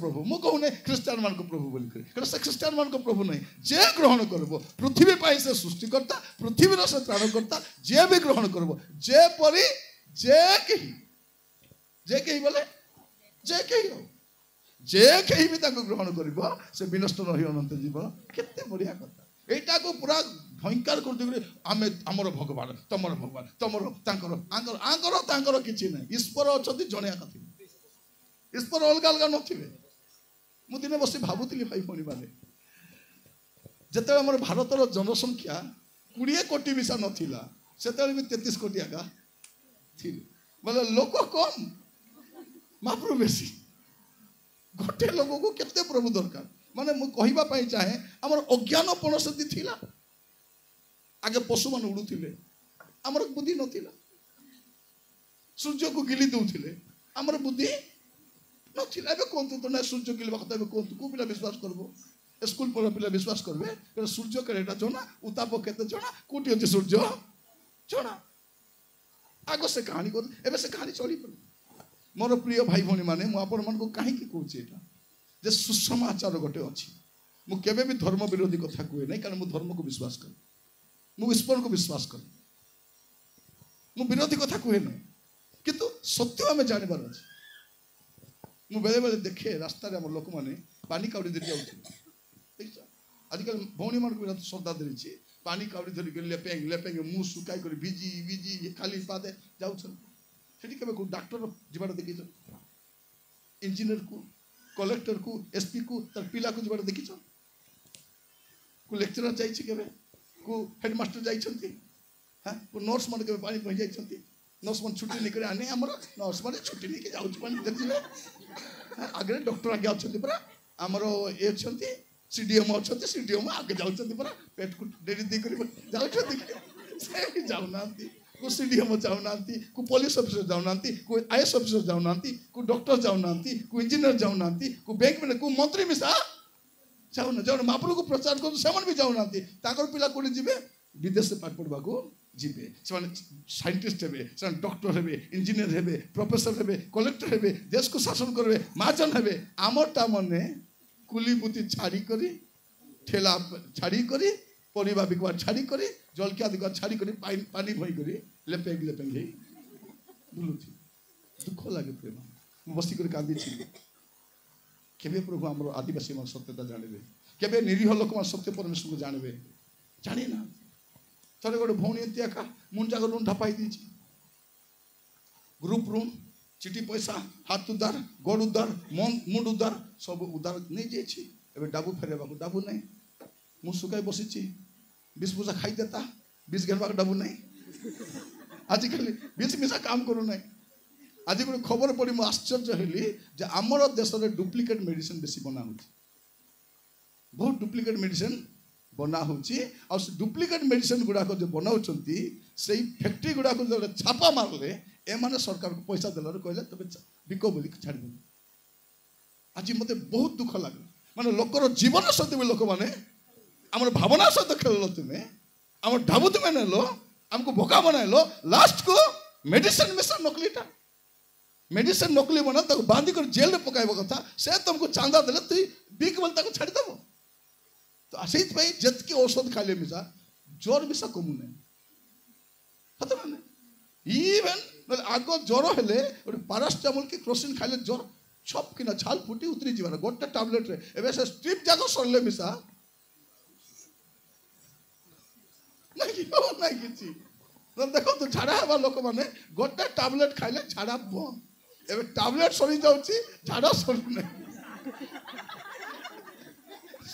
प्रभु मु कहूने ख्रिस्टियन मान को प्रभु बोली करे से ख्रिस्टियन मान को प्रभु नहीं जे ग्रहण करबो पृथ्वी पाई से सृष्टिकर्ता पृथ्वी रो से त्राणकर्ता जे भी ग्रहण करबो जे परी जे कही बोले जे कही भी ताको ग्रहण करबो से विनष्ट रही अनंत जीवन केते बढ़िया कथा एटा को पूरा भयंकर कर दिगरे आमे हमर भगवान तमर तांकर आंकर तांकर किछि नै ईश्वर अछति जणिया कथि ईश्वर अलग अलग नथिबे मु दिने बसी भाबुतिली भाई भणी माने जते हमर भारतर जनसंख्या 20 कोटी बिसा नथिला सेते भी 33 कोटी आगा थी मतलब लोक कम मापुर बेसी गोटे लोक को केते प्रभु दरकार माने मु कहिबा पई चाहे हमर अज्ञान पणसति थिला आगे पशु मान उड़ुथिले हमर बुद्धि नथिला सूर्य को गिली दउथिले हमर बुद्धि नथिला एबे कोन तो ना सूर्य गिली बखत एबे कोन को पिला विश्वास करबो स्कूल पर पिला विश्वास करबे कि सूर्य केटा जोना उताप केते जोना कोटी अछि सूर्य जोना आगो से कहानी को एबे से कहानी चली पर मोर प्रिय भाई भणी माने मु आपन मन को काहे की कहूची एटा जे सुसमाचार गोटे अछि मु केबे भी धर्म विरोधी कथा कुए नै कारण मु धर्म को विश्वास कर मु ईश्वर को विश्वास कर मु विरोधी कथा कुए नै किंतु सत्य हमें जानिबार अछि मु बेले बेले देखे रास्ता रे हम लोक माने पानी काउडी धरि जाउछ आजकल भौणी मान को श्रद्धा धरिछि पानी काउडी धरि गेले लेपेंग मु सुकाई कर भिजी खाली पादे जाउछ सेठी केबे को डॉक्टर जिबार देखिछ इंजीनियर को कलेक्टर को एसपी को तर पिला को जिबार देखिछ को लेक्चरर जाइछि केबे को हेडमास्टर जाइछंती हां को नर्स मान केबे पानी पहि जाइछंती नर्स मान छुट्टी निकरे आने हमर नर्स मान छुट्टी निके जाउछ पानी देखिले आगे डॉक्टर आगे आछंती परा हमर ए छंती सीडीएम अछंती सीडीएम आगे जाउछंती परा पेट को डेरी दे करी जाउछंती से जाउनांती को सीडीएम जाउनांती को पुलिस ऑफिसर जाउनांती को आईएएस ऑफिसर जाउनांती को डॉक्टर जाउनांती को इंजीनियर जाउनांती को बैंक में को मंत्री मिसा जाउना जाउना मापुर को प्रचार को सेमन भी जाउनांती ताकर पिला कोली जिबे विदेश से पाठ पढ़बा को जिबे सेमन साइंटिस्ट हेबे सेमन डॉक्टर हेबे इंजीनियर हेबे प्रोफेसर हेबे कलेक्टर हेबे देश को शासन करबे महाजन हेबे आमरटा मने कुली बुती छाड़ी करी ठेला छाड़ी करी परिबा बिकवा छाड़ी करी जलकिया दिका छाड़ी करी पानी भई करी लेपेंग ବୁଲୁଛି ଦୁଃଖ ଲାଗେ ପ୍ରେମ ମୁଁ ବସିକରି କାନ୍ଦିଛି କେବେ ପ୍ରଭୁ ଆମର ଆଦିବାସୀ ମାନେ ସତ୍ୟତା ଜାଣିବେ କେବେ ନିରୀହ ଲୋକମାନେ ସତ୍ୟ ପରମେଶ୍ୱରକୁ ଜାଣିବେ ଜାଣିନାହାନ୍ତି ଥରେ ଗୋଟେ ଭଉଣୀ ଏମିତି ଏକା ମୁଣ୍ଡ ଲୁଣ୍ଡା ପାଇଦେଇଛି ଗ୍ରୁପ ରୁମ୍ ଚିଠି ପଇସା ହାତ ଉଦାର ଗୋଡ଼ ଉଦାର ମୁଣ୍ଡ ଉଦାର ସବୁ ଉଦାର ନେଇଯାଇଛି ଏବେ ଡାବୁ ଫେରାଇବାକୁ ଡାବୁ ନାହିଁ ମୁଁ ଶୁକାଇ ବସିଛି ବିଷ ପୂଜା ଖାଇଦେତା ବିଷ ଘେରବାକୁ ଡାବୁ ନାହିଁ ଆଜିକାଲି ବିଷ ମିଶା କାମ କରୁନାହିଁ ଆଜି ଗୋଟେ ଖବର ପଢ଼ି ମୁଁ ଆଶ୍ଚର୍ଯ୍ୟ ହେଲି ଯେ ଆମର ଦେଶରେ ଡୁପ୍ଲିକେଟ୍ ମେଡିସିନ ବେଶୀ ବନା ହେଉଛି ବହୁତ ଡୁପ୍ଲିକେଟ୍ ମେଡିସିନ ବନା ହେଉଛି ଆଉ ସେ ଡୁପ୍ଲିକେଟ୍ ମେଡିସିନ ଗୁଡ଼ାକ ଯେଉଁ ବନାଉଛନ୍ତି ସେଇ ଫ୍ୟାକ୍ଟ୍ରି ଗୁଡ଼ାକ ଯେତେବେଳେ ଛାପା ମାରିଲେ ଏମାନେ ସରକାରକୁ ପଇସା ଦେଲାରୁ କହିଲେ ତମେ ବିକ ବୋଲିକି ଛାଡ଼ିଦେବେ ଆଜି ମୋତେ ବହୁତ ଦୁଃଖ ଲାଗେ ମାନେ ଲୋକର ଜୀବନ ସହିତ ବି ଲୋକମାନେ ଆମର ଭାବନା ସହିତ ଖେଳିଲ ତୁମେ ଆମର ଢାବୁ ତୁମେ ନେଲ ଆମକୁ ବୋକା ବନାଇଲ ଲାଷ୍ଟକୁ ମେଡିସିନ ମିଶା ନକଲିଟା ମେଡିସିନ ନକଲି ବନା ତାକୁ ବାନ୍ଧି କରି ଜେଲରେ ପକାଇବା କଥା ସେ ତମକୁ ଚାନ୍ଦା ଦେଲେ ତୁଇ ବିକ ବୋଲି ତାକୁ ଛାଡ଼ିଦେବ ତ ସେଇଥିପାଇଁ ଯେତିକି ଔଷଧ ଖାଇଲେ ମିଶା ଜ୍ୱର ମିଶା କମୁନାହିଁ ସତ ନା ଇଭେନ୍ ଆଗ ଜ୍ୱର ହେଲେ ଗୋଟେ ପାରାସିଟାମଲ କି କ୍ରୋସିନ୍ ଖାଇଲେ ଜ୍ୱର ଛପ କିନା ଛାଲ ଫୁଟି ଉତରି ଯିବାର ଗୋଟେ ଟାବଲେଟରେ ଏବେ ସେ ଷ୍ଟ୍ରିପ୍ ଯାକ ସରିଲେ ମିଶା ନାଇଁ କିଛି ଦେଖନ୍ତୁ ଝାଡ଼ା ହେବା ଲୋକମାନେ ଗୋଟେ ଟାବଲେଟ ଖାଇଲେ ଝାଡ଼ା ବନ୍ଦ ଏବେ ଟାବଲେଟ ସରିଯାଉଛି ଝାଡ଼ା ସରୁନାହିଁ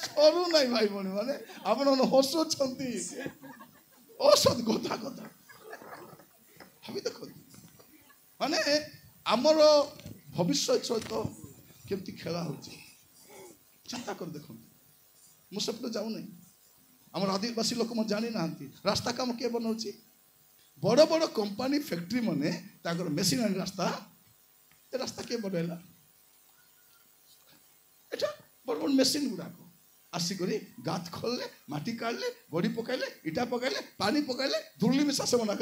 ସରୁନାହିଁ ଭାଇ ଭଉଣୀ ମାନେ ଆପଣମାନେ ହସୁଛନ୍ତି ଔଷଧ କଥା କଥା ଭାବି ଦେଖନ୍ତୁ ମାନେ ଆମର ଭବିଷ୍ୟତ ସହିତ କେମିତି ଖେଳା ହେଉଛି ଚିନ୍ତା କରି ଦେଖନ୍ତୁ ମୁଁ ସେପଟେ ଯାଉନାହିଁ ଆମର ଆଦିବାସୀ ଲୋକମାନେ ଜାଣିନାହାନ୍ତି ରାସ୍ତା କାମ କିଏ ବନାଉଛି ବଡ଼ ବଡ଼ କମ୍ପାନୀ ଫ୍ୟାକ୍ଟ୍ରି ମାନେ ତାଙ୍କର ମେସିନାରୀ ରାସ୍ତା ଏ ରାସ୍ତା କିଏ ବନେଇଲା ଏଟା ବଡ଼ ବଡ଼ ମେସିନ୍ ଗୁଡ଼ାକ ଆସିକରି ଗାତ ଖୋଲିଲେ ମାଟି କାଢ଼ିଲେ ଗଡ଼ି ପକାଇଲେ ଇଟା ପକାଇଲେ ପାଣି ପକାଇଲେ ଧୁଳି ମିଶା ସେମାନେ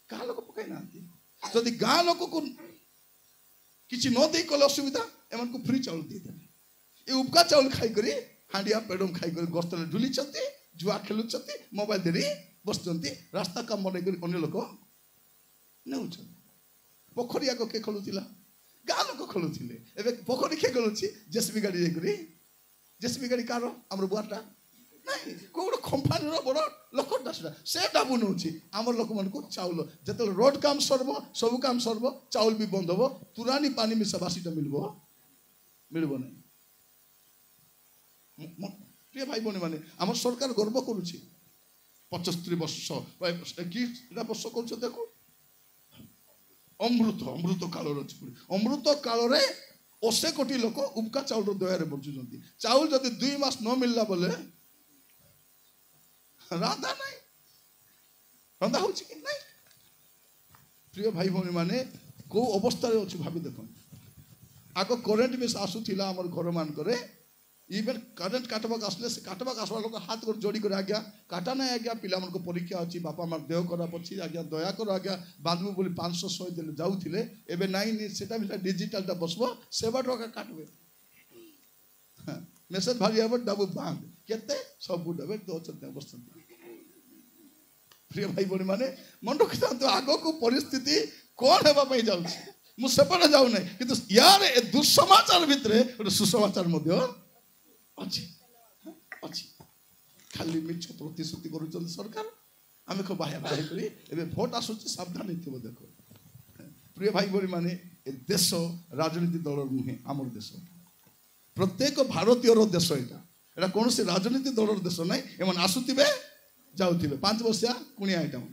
କାହା ଲୋକ ପକାଇ ନାହାନ୍ତି ଯଦି ଗାଁ ଲୋକକୁ କିଛି ନ ଦେଇ କଲେ ଅସୁବିଧା ଏମାନଙ୍କୁ ଫ୍ରି ଚାଉଳ ଦେଇଦେବେ ଏ ଉବକା ଚାଉଳ ଖାଇକରି ହାଣ୍ଡିଆ ପେଡମ ଖାଇକରି ଗସ୍ତରେ ଝୁଲିଛନ୍ତି ଜୁଆ ଖେଳୁଛନ୍ତି ମୋବାଇଲ ଧରି ବସୁଛନ୍ତି ରାସ୍ତା କାମ ବନେଇକରି ଅନ୍ୟ ଲୋକ ନେଉଛନ୍ତି ପୋଖରୀ ଆଗ କିଏ ଖୋଲୁଥିଲା ଗାଁ ଲୋକ ଖୋଲୁଥିଲେ ଏବେ ପୋଖରୀ କିଏ ଖୋଲୁଛି ଜେସିବି ଗାଡ଼ି ଯାଇକରି ଜେସିବି ଗାଡ଼ି କାହାର ଆମର ବୁଆଟା ନାଇଁ କୋଉ ଗୋଟେ କମ୍ପାନୀର ବଡ଼ ଲୋକଟା ସେଟା ସେ ଡାବୁ ନେଉଛି ଆମର ଲୋକମାନଙ୍କୁ ଚାଉଳ ଯେତେବେଳେ ରୋଡ କାମ ସରିବ ସବୁ କାମ ସରିବ ଚାଉଳ ବି ବନ୍ଦ ହବ ତୁରାନି ପାଣି ମିଶା ବାସିଟା ମିଳିବ ନାହିଁ ପ୍ରିୟ ଭାଇ ଭଉଣୀ ମାନେ ଆମର ସରକାର ଗର୍ବ କରୁଛି 75 ବର୍ଷ କିଟା ବର୍ଷ କରୁଛ ଦେଖୁ ଅମୃତ କାଳର ଅଛି ଅମୃତ କାଳରେ 80 କୋଟି ଲୋକ ଉବକା ଚାଉଳର ଦୟାରେ ବଞ୍ଚୁଛନ୍ତି ଚାଉଳ ଯଦି 2 ମାସ ନ ମିଳିଲା ବୋଲେ ରାନ୍ଧା ନାହିଁ ରନ୍ଧା ହଉଛି କି ନାଇଁ ପ୍ରିୟ ଭାଇ ଭଉଣୀ ମାନେ କୋଉ ଅବସ୍ଥାରେ ଅଛି ଭାବି ଦେଖନ୍ତୁ ଆଗ କରେଣ୍ଟ ବି ଆସୁଥିଲା ଆମର ଘର ମାନଙ୍କରେ इवेन करेन्ट काटबाक आसले से काटबाक आसवा लोक हाथ कर जोड़ी कर आज्ञा काटा ना आज्ञा पिला मन को परीक्षा अच्छी बापा मार देह खराब अच्छी आज्ञा दया कर आज्ञा बांधबू बोली 500 देले जाउथिले एबे नाइ सेटा भी डिजिटलटा बसबो सेवा टका काटबे मेसेज भारी आबो डबो बांध केते सब डबे दो चते बसंत प्रिय भाई बणी माने मन रखिथांतो आगो को परिस्थिति कोन हेबा पई जाउछि मु सेपटे जाउ नै किंतु यार ए दुसमाचार भितरे एक सुसमाचार मध्य अच्छी अच्छी खाली मिछ प्रतिश्रुति करूछन सरकार आमे को बाहे बाहे करी एबे भोट आसुछि सावधान हेतिबो देखो प्रिय भाई बणी माने ए देश राजनीति दल नुहे हमर देश प्रत्येक भारतीय रो देश एटा कौन से राजनीति दल देश ना एमन आसुथिबे जाउथिबे 5 वर्षिया कुणिया आइटम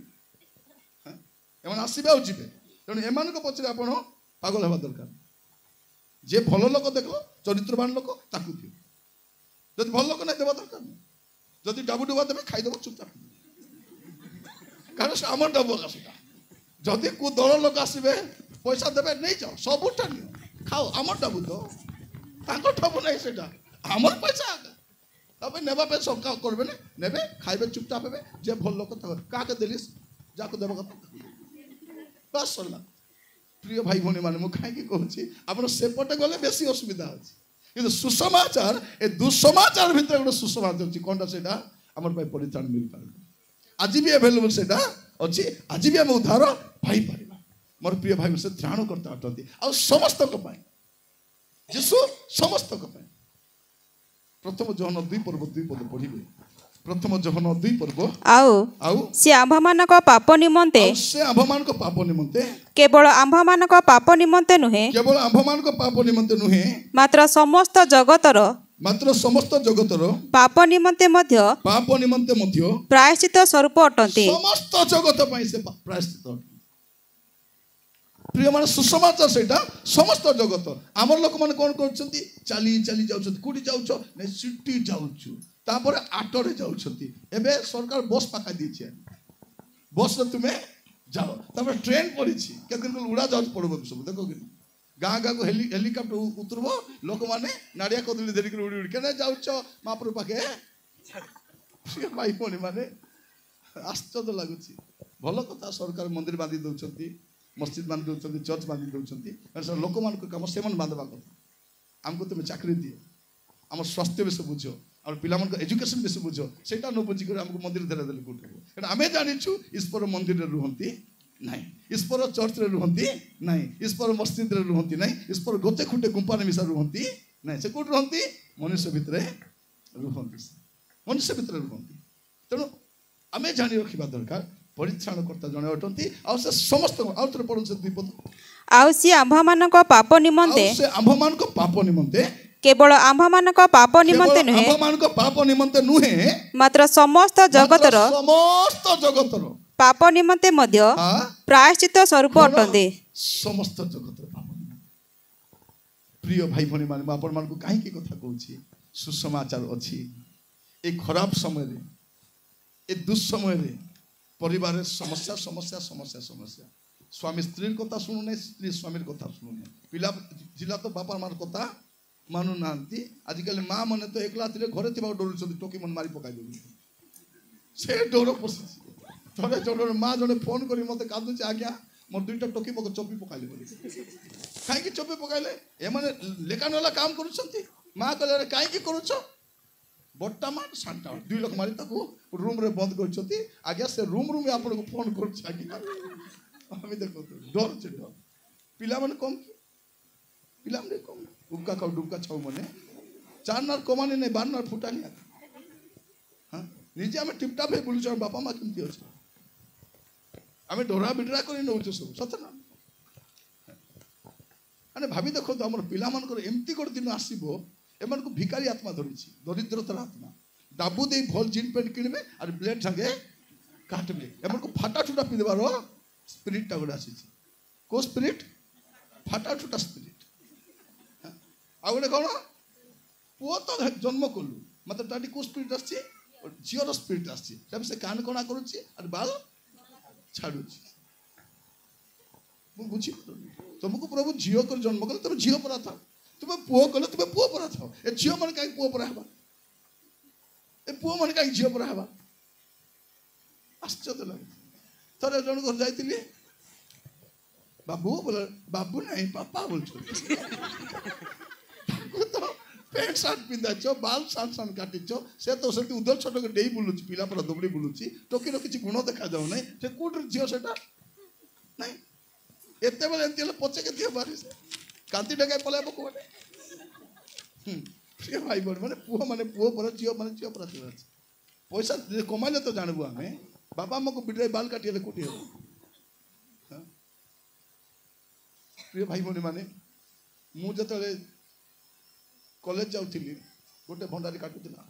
एमन आसीबे आ जिबे तेणु एमान को पछरे आपण पागल हेबा दरकार जे भल लोक देखलो चरित्रवान लोक ताकू दियो जदि भल लोक नै देबा दरकार जदि डाबू डुबा देबे खाइ देबो चुपचाप कारण से हमर डाबू आसीता जदि को दल लोक आसीबे पैसा देबे नै जाओ सबुटा नियो खाओ हमर डाबू दो ताको ठबु नै सेटा हमर पैसा तबे नेबा पे सब का करबे ने नेबे खाइबे चुपचाप हेबे जे भल लोक का के देलिस जाको देबो कत बस सरला प्रिय भाई भौणी माने मु खाइ के कहूची आपण सेपटे गले बेसी असुविधा अछि किंतु सुसमाचार ए दुसमाचार भितर एक सुसमाचार अछि कोनटा सेटा हमर भाई परित्राण मिल पारे आज भी अवेलेबल सेटा अछि आज भी हम उद्धार पाई पारिबा मोर प्रिय भाई से ध्यान करता अटंती आ समस्त जीशु समस्त प्रथम जहन 2 पर्व 2 पद पढ़िबे प्रथम जहन 2 पर्व आउ से आम्भमानक पाप निमंते से आम्भमानक पाप निमंते केवल आम्भमानक पाप निमंते नुहे केवल आम्भमानक पाप निमंते नुहे मात्र समस्त जगतर पाप निमंते मध्य प्रायश्चित स्वरूप अटंती समस्त जगत पई से प्रायश्चित प्रिय माने सुसमाचार सेटा समस्त जगत आमर लोक माने कोन करछंती चाली चाली जाउछंती कुडी जाउछो ने सिटी जाउछु तापर आटोरे जाउछंती एबे सरकार बस पाका दिछि बस रे तुमे जाओ तापर ट्रेन पड़िछि केदिन को उड़ा जाउछ पड़बो सब देखो कि गाँ गाँ को हेलिकॉप्टर उतरबो लोक माने नाडिया कदली धरि के उड़ी उड़ी केने जाउछो मापुर पाके प्रिय भाई कोनी माने आश्चर्य लागुछि भलो कथा सरकार मंदिर बांधी दउछंती मस्जिद बांधी दौरान चर्च बांधी दौरान लोक मान कम से बांधवा कथा आमको तुम चाकरी दिए आम स्वास्थ्य विषय बुझ आम पिला एजुकेशन विषय बुझ से न बुझिक आमको मंदिर धरा देले कौट आम जाचु ईश्वर मंदिर में रुहति ना ईश्वर चर्च रे रुहति ना ईश्वर मस्जिद रे रुहति ना ईश्वर गोचे खुटे गुंपा मिशा रुहति ना से कौट रुहति मनुष्य भितर रुहति मनुष्य भितर रुहति तेणु आम जानी रखा दरकार परित्राणकर्ता जने अटंती आ से समस्त आउतर पड़न से 2 पद आउ से आम्भमानक पाप निमंते से आम्भमानक पाप निमंते केवल आम्भमानक पाप निमंते नुहे आम्भमानक पाप निमंते नुहे मात्र समस्त जगतर पाप निमंते मध्य प्रायश्चित स्वरूप अटंती समस्त जगतर पाप प्रिय भाई भनी माने आपण मान को काहे की कथा कहूची सुसमाचार अछि ए खराब समय रे ए दुस्समय रे परिवार समस्या समस्या समस्या समस्या स्वामी स्त्री कथा शुणु ना स्त्री स्वामी कथा शुणु ना पिला जिला तो बापा मार कथा मानु ना आजिकल माँ मैंने तो एकला थे घरे थी डर टोकी मन मारी पकाई से डर पशि थोड़े जन माँ जड़े फोन कर मत कादुचे आज्ञा मोर 2टा टोकी चोपी पकाइले कहीं चोपी पकाइले एमाने लेखा नाला काम कर माँ कहले कहीं करुच बट्टा मार साटा 2 लोक मारी ताको रूम रे बंद करछती आज्ञा से रूम रूम आपन को फोन करछ आज्ञा हम देखो डर छ डर पिला मन कम पिला मन कम उबका का डुबका छौ मने 4 नार कमानी नै 12 नार फुटानी हां निजे हम टिपटा भे बोलु छ बापा मां केमती अछि हमें डरा बिडरा करी नउछ सब सत ना अने भाभी देखो तो हमर पिला मन को एमती कर दिन आसीबो एमन को भिकारी आत्मा धरिछि दरिद्रतार आत्मा डाबू दे भल जीन पेंट किनबे और ब्लेड संगे काटबे एमन को फाटा छुटा पिदबार स्पिरिट टा गोडा आसीछि को स्पिरिट फाटा छुटा स्पिरिट आ गोटे कोन पुओ तो जन्म कलु मतलब ताटी को स्पिरिट आछि जियर स्पिरिट आछि तब से कान कोना करूछि और बाल छाडुछि मु बुझी तुमको प्रभु जियो कर जन्म कल तब जियो परा था तुम्हें पुओ कले तुम्हें पुओ परा था ए झियो मन काई पुओ परा हबा ए पुओ मन काई झियो परा हबा आश्चर्य लगे थरे जन घर जाइतिली बाबू बोले बाबू नहीं पापा बोलछो तो पैंट शर्ट पिंदाचो बाल सान सान काटिचो से तो सेती उधर छोट के डेई बुलुची पिला पर दबड़ी बुलुची टोकी रो किछि गुण देखा जाउ नै से कोट झियो सेटा नहीं एते बेले एंती पचे के दियो बारी से कांति डगाय पलाबो कोने प्रिय भाई बड़ माने पुओ पर झियो पर पैसा कमाइले तो जानबो हमें बाबा मको बिडराई बाल काटिले कोटी हो प्रिय भाई बड़ माने मु जतले कॉलेज जाउथिली गोटे भंडारी काटुतिला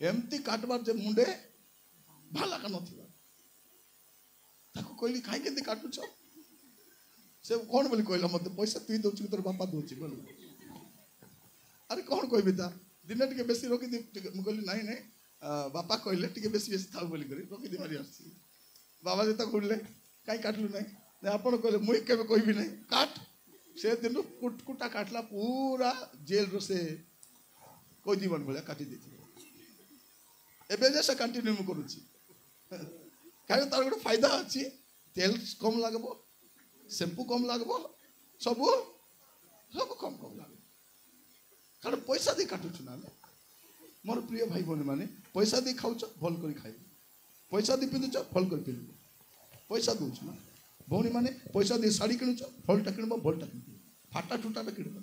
एमती काटबार जे मुंडे भाला का नथिला ताको कहली काहे केते काटुछ से कौन बोली कहला मत पैसा तुई दउछ तोर बापा दउछ बोल अरे कौन कहबी ता दिन टिके बेसी रोकी दे मु कहली नहीं नहीं बापा कहले टिके बेसी बेसी थाउ बोली करी रोकी दे मारी आसी बाबा जेता कहले काई काटलु नहीं आपण कहले मुई केबे कहबी नहीं काट से दिन कुटकुटा काटला पूरा जेल रो से कोई जीवन भले काटी देथि एबे जे से कंटिन्यू करूची काहे तार गोटे फायदा अछि तेल कम लागबो शैम्पू कम लागबो सब कम कम लागबो कारण पैसा दे काटुछु ना मोर प्रिय भाई बहन माने पैसा दे खाउछ भल करी खाइ पैसा दे पिंदुछ भल करी पिंदु पैसा दउछ ना भौणी मैंने पैसा दे शाढ़ी किणुच भलटा किणब भलटा किण फाटा टूटा किणब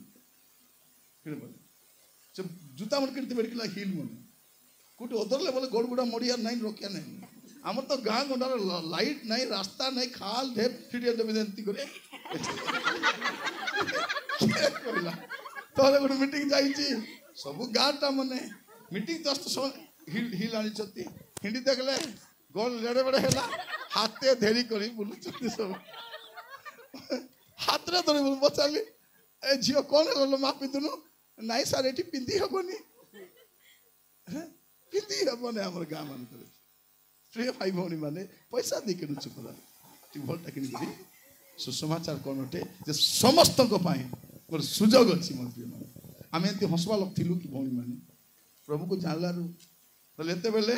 से जूता मन किणते बेड़किला हिल मन कोटी अदर लेवल गोड़ गुड़ा मड़िया नहीं रोकिया नहीं आमर तो गाँ गंडार लाइट नहीं रास्ता नहीं खाल ढेप फिटिया देवी एमती करे तोरे गोटे मीटिंग जाइछि सब गाँटा माने मीटिंग दस्त हिल आनी हिंदी देखले गोल लेड़े बड़े है हाथे धेरी करी बुलुचती सब हाथ रे धरी पचारि ए झील कौन है मापी दुनु नाई सार ये पिंधि हेनी पिंधि हेनी आम गाँ मान प्रिय भाई भौणी मैंने पैसा दी किणुचु परा ट्यूबवेलटा कि सुसमाचार कौन अटे जे समस्त गोटे सुजोग अच्छी मोर प्रिय मान आम एमती हसवा लोक थिलु कि भौणी मैंने प्रभु को जानलारू बोले एत बेले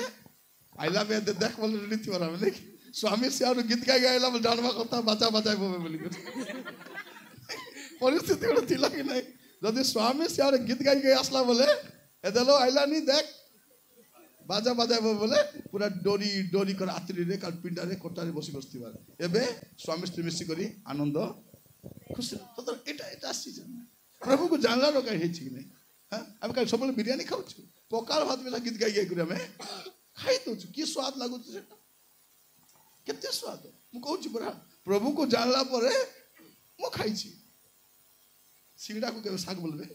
आइला बे देख बोले रेडी थी आम देख स्वामी सियार गीत गाई आइला बोले जानवा कथा बाचा बाचा बोले बोली परिस्थिति गोटे थिला कि नहीं जदि स्वामी सियार गीत गाई आसला बोले एदेलो आइला नहीं देख बाजा बाजा बोले पूरा डोरी डोरी कर आतरी रे पिंडा रे कोटा रे बसी बसती एबे स्वामी स्त्री मिसी करी आनंद खुशी तो एटा एटा सीजन प्रभु को जानला रो कहीं छी नहीं हां हम कल सब बिरयानी खाऊ छु पकाल भात में गीत गाई गाई करी हमें खाई दो छु की स्वाद लागु छु सेटा केते स्वाद मु कहू छु बरा प्रभु को जानला परे मु खाई छी सिंगड़ा को के साग बोलबे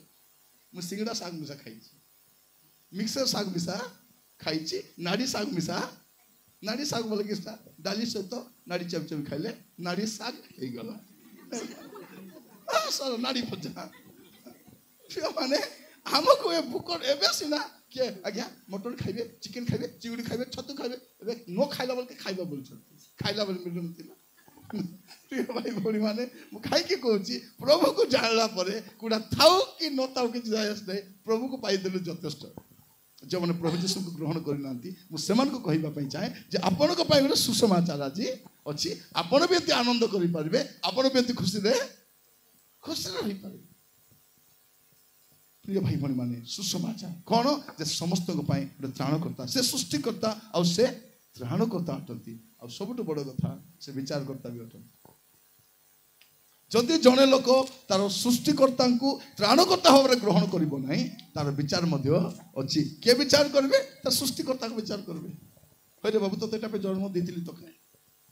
मु सिंगड़ा साग मिसा खाई छी मिक्सर साग मिसा खाई नाड़ी साग मिसा नाड़ी साग बोले कि डाली सहित नाड़ी चबी चबी खाइले नाड़ी साग हो गला सर नाड़ी भजा माने आमको ए भूक एबे सिना के आज्ञा मटन खाइबे चिकन खाइबे चिंगड़ी खाइबे छतु खाइबे एबे नो खाइला बोल के खाइबा बोल खाइला बोल मिलु नथिला प्रिय भाई भौणी माने मु खाई के कहूची प्रभु को जानला परे कुडा थाउ कि न थाउ कि जायस नै प्रभु को पाई देलु यथेष्ट जो मैंने प्रभु जीशु को ग्रहण करना चाहे जे आपण गोटे सुसमाचार आज अच्छी आपण भी एत आनंद करें आपण भी खुशी रही पारे प्रिय भाई भाई माने सुसमाचार कौन जे समस्त गोटे त्राणकर्ता से सृष्टिकर्ता आ से त्राणकर्ता अटंती आ सबुठ बड़ कथा से विचारकर्ता भी अटंती जदि जड़े लोक तार सृष्टिकर्ता त्राणकर्ता भाव में ग्रहण करना तार विचार अच्छी किए विचार करेंगे तार सृष्टिकर्ता को विचार करेंगे हे बाबू तो पे जन्म दी तो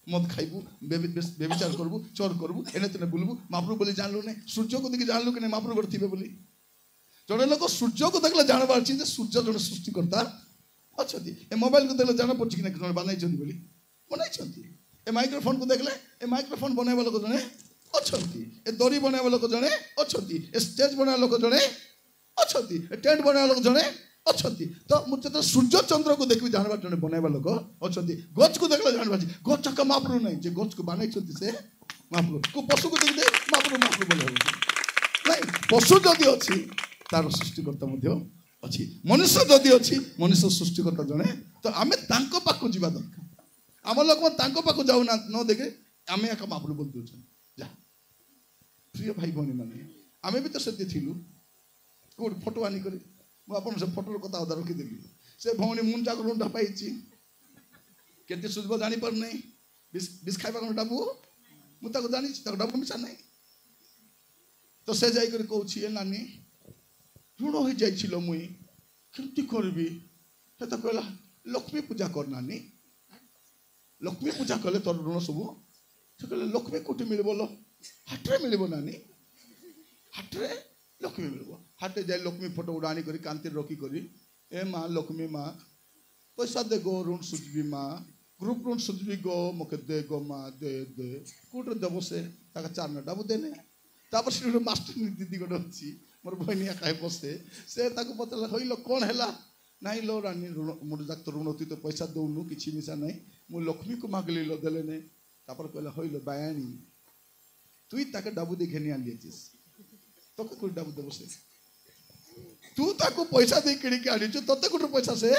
मद खाइबू बेविचार करबू चोर करबू एने तेने बुलबू महाप्रभु बोली जानलु नहीं सूर्य को देखिए जानलु कि नहीं महाप्रभु गोटे थे बोली जड़े लोक सूर्य को देखले जानबार अच्छी सूर्य जड़े सृष्टिकर्ता अच्छा ए मोबाइल को देखले जाना पड़ी कि जड़े बनाई बनाई ए माइक्रोफोन को देखले ए माइक्रोफोन बनवा लोक जड़े अच्छा ए दरी बनवा लोक जड़े अच्छा ए स्टेज बनवा लोक जड़े अच्छा टेंट बनवा लोक जड़े अच्छा तो मुझे सूर्य चंद्र को देखिए जानवर जड़े बनवा लोक अच्छा गच को देखले जानवा गच चक्का महाप्रभु नहीं जे गच को बनाई से महाप्रभु को पशु को देखते महाप्रभु बोले नहीं पशु जदि अच्छी तार सृष्टिकर्ता अच्छी मनुष्य जदि अच्छी मनुष्य सृष्टिकर्ता जड़े तो आम पाक जावा दरकार आम लोक पाक जाऊ न देखे आम एक महाप्रभु बोल दूसरे जा प्रिय भाई भौणी मैंने आम भी तो से कौट फोटो आनी कर मुझे फोटोर कथा अदा रखीदेली से भौणी मुंडा को लुंडा पाई केते सुझब जापर नहीं विष खाइबा कौन डाबू मुझे जानी डाबू मिसा नहीं तो से जाकर कौच नानी ऋण हो जाइल मुई केमती करी तो कहला लक्ष्मी पूजा कर नानी लक्ष्मी पूजा कले तोर ऋण सब से कहले लक्ष्मी कौटी मिल हाटे मिल नानी हाटे लक्ष्मी मिल हाटे जाए लक्ष्मी फोटो गुड़ा आनी करी कांति रखी करी ए माँ लक्ष्मी माँ पैसा दे गो ऋण सुझबी माँ ग्रुप ऋण सुझबी गो मुके दे गो माँ दे दे कौटे देव से चार ना डाबू देने तापर से मास्टर दीदी गोटे अच्छी मोर बहनिया खाए बसे से पचारा हईल कौन है नाई लो रानी ऋण मोर जाक तो ऋण तु तो पैसा दौनु कि मिसा नहीं मु लक्ष्मी को मागली लो देले नहीं तापर कहला हईल बायानी तुई ताके डाबू दे घेनी आन लिएছিস तोके कोई डाबू देबो से तू ताको पैसा दे किणी के आनी तोते कोट पैसा से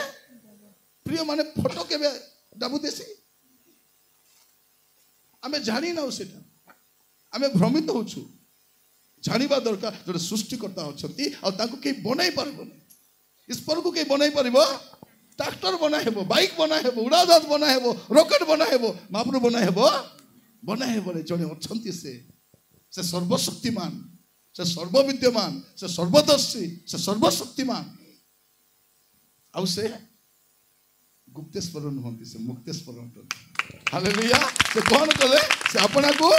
प्रिय माने फोटो के डाबू देसी आमे जानी ना सेटा आमे भ्रमित होछु जानिबा दरकार जो सृष्टिकर्ता अछंती आ ताको के बनाई परबो ईश्वर को के बनाई परबो ट्रैक्टर बना हेबो बाइक बना हेबो उड़ाजाहाज बना हेबो रॉकेट बना हेबो महाप्रभु बना हेबो बनाए बोले जड़े अच्छा से सर्वशक्तिमान से सर्वविद्यमान से सर्वदर्शी से सर्वशक्तिमान आउ से गुप्तेश्वर नुहति से मुक्तेश्वर हालेलुया से कौन कले से अपना को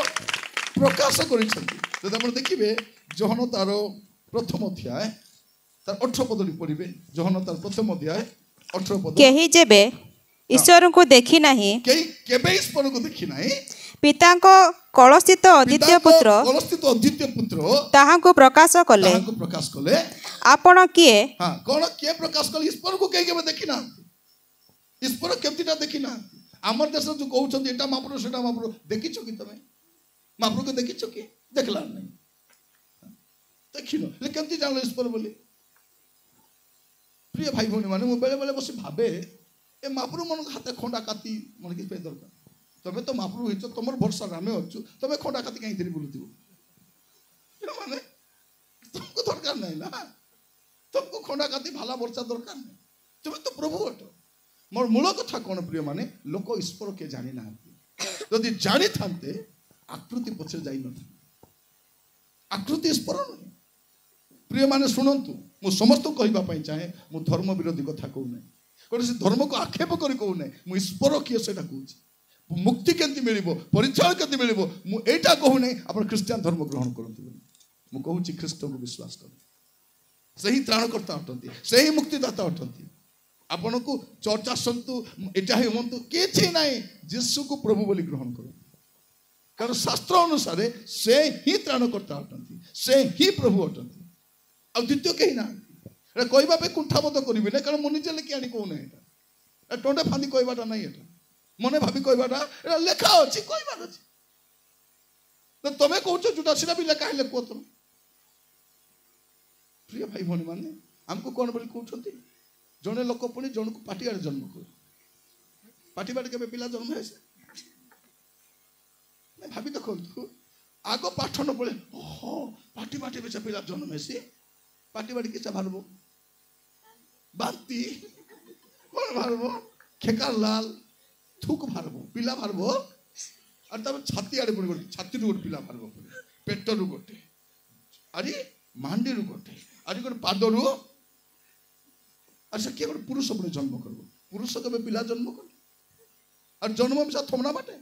प्रकाश कर देखिए जोहन तार प्रथम अध्याय तार 18 पद पढ़े जोहन तार प्रथम अध्याय 18 पद केही जेबे ईश्वर को देखी नहीं कई केबे ईश्वर को देखी नहीं पिता को कलस्थित अद्वितीय पुत्र ताहाको प्रकाश कले आपण किए हां कोन के प्रकाश कले ईश्वर को कई केबे देखी ना ईश्वर केमतीटा देखी ना आमर देश जो कहउछन एटा महाप्रभु सेटा महाप्रभु देखिछो कि तमे महाप्रभु को देखिछो कि देखला नहीं देखिनो ले केमती जानलो ईश्वर बोली प्रिय भाई भौणी माने मु बेले बेले बसी भाबे ए महाप्रभु मन हाथे खंडा काती मन कि पे दरकार तबे तो महाप्रभु हिच तमर भरोसा रामे अछु तबे खंडा काती कहीं थरी बोलुथिबो माने तुमको दरकार नहीं ना तुमको खंडा काती भाला भरोसा दरकार नहीं तुम तो प्रभु अटो मोर मूल कथा कौन प्रिय माने लोक ईश्वर के जानी ना यदि जानी थांते आकृति पछे जाई न आकृति ईश्वर नहीं प्रिय माने सुनंतु मु समस्त कहबा पई चाहे मु धर्म विरोधी कथा कहू नै कोन से धर्म को आक्षेप करी कहू नै मु ईश्वर किए सेटा कहू मुक्ति केंति मिलिबो परिचय केंति मिलिबो मु एटा कहू नै आपण क्रिश्चियन धर्म ग्रहण करंतु मु कहू छी ख्रीष्ट को विश्वास कर सही त्राणकर्ता अटंती सही मुक्तिदाता अटंती आपण को चर्चा सन्तु एटा हे होंतु केछि नै यीशु को प्रभु बोली ग्रहण करो कारण शास्त्र अनुसार से ही त्राणकर्ता अटंती से ही प्रभु अटंती आ द्वितीय कहीं ना एटा कहबा पे कुंठाबोध करिबे ना कारण मनि जे लेके आनी कहू नै एटा टोंडे फांदी कहबाटा नै एटा मने भाबी कहबाटा एटा लेखा अछि कहबाटा अछि तो तमे कहउछ जुटा सिना भी लेखा हेले को तुम प्रिय भाई भौणी माने हमको कोन बोली कहउछंती जने लोक पुणी जन को पाटी आड़े जन्म कर पाटी बाटे के पिला जन्म है भाभी देखो आग पाठ न पड़े ओहो पाटी बाटे बेचा पिला जन्म है पाटी बाटी किसा भारबो बाती कौन भारबो खेकार लाल थूक भारबो पिला भारबो और तब छाती आड़े पड़े छाती रु गोटे पिला भारबो पेट रु गोटे अरे मांडी रु गोटे अरे गोटे पाद रु अच्छा किए गोटे पुरुष पुणी जन्म करबो पुरुष के पिला जन्म कर और जन्म मिसा थमना बाटे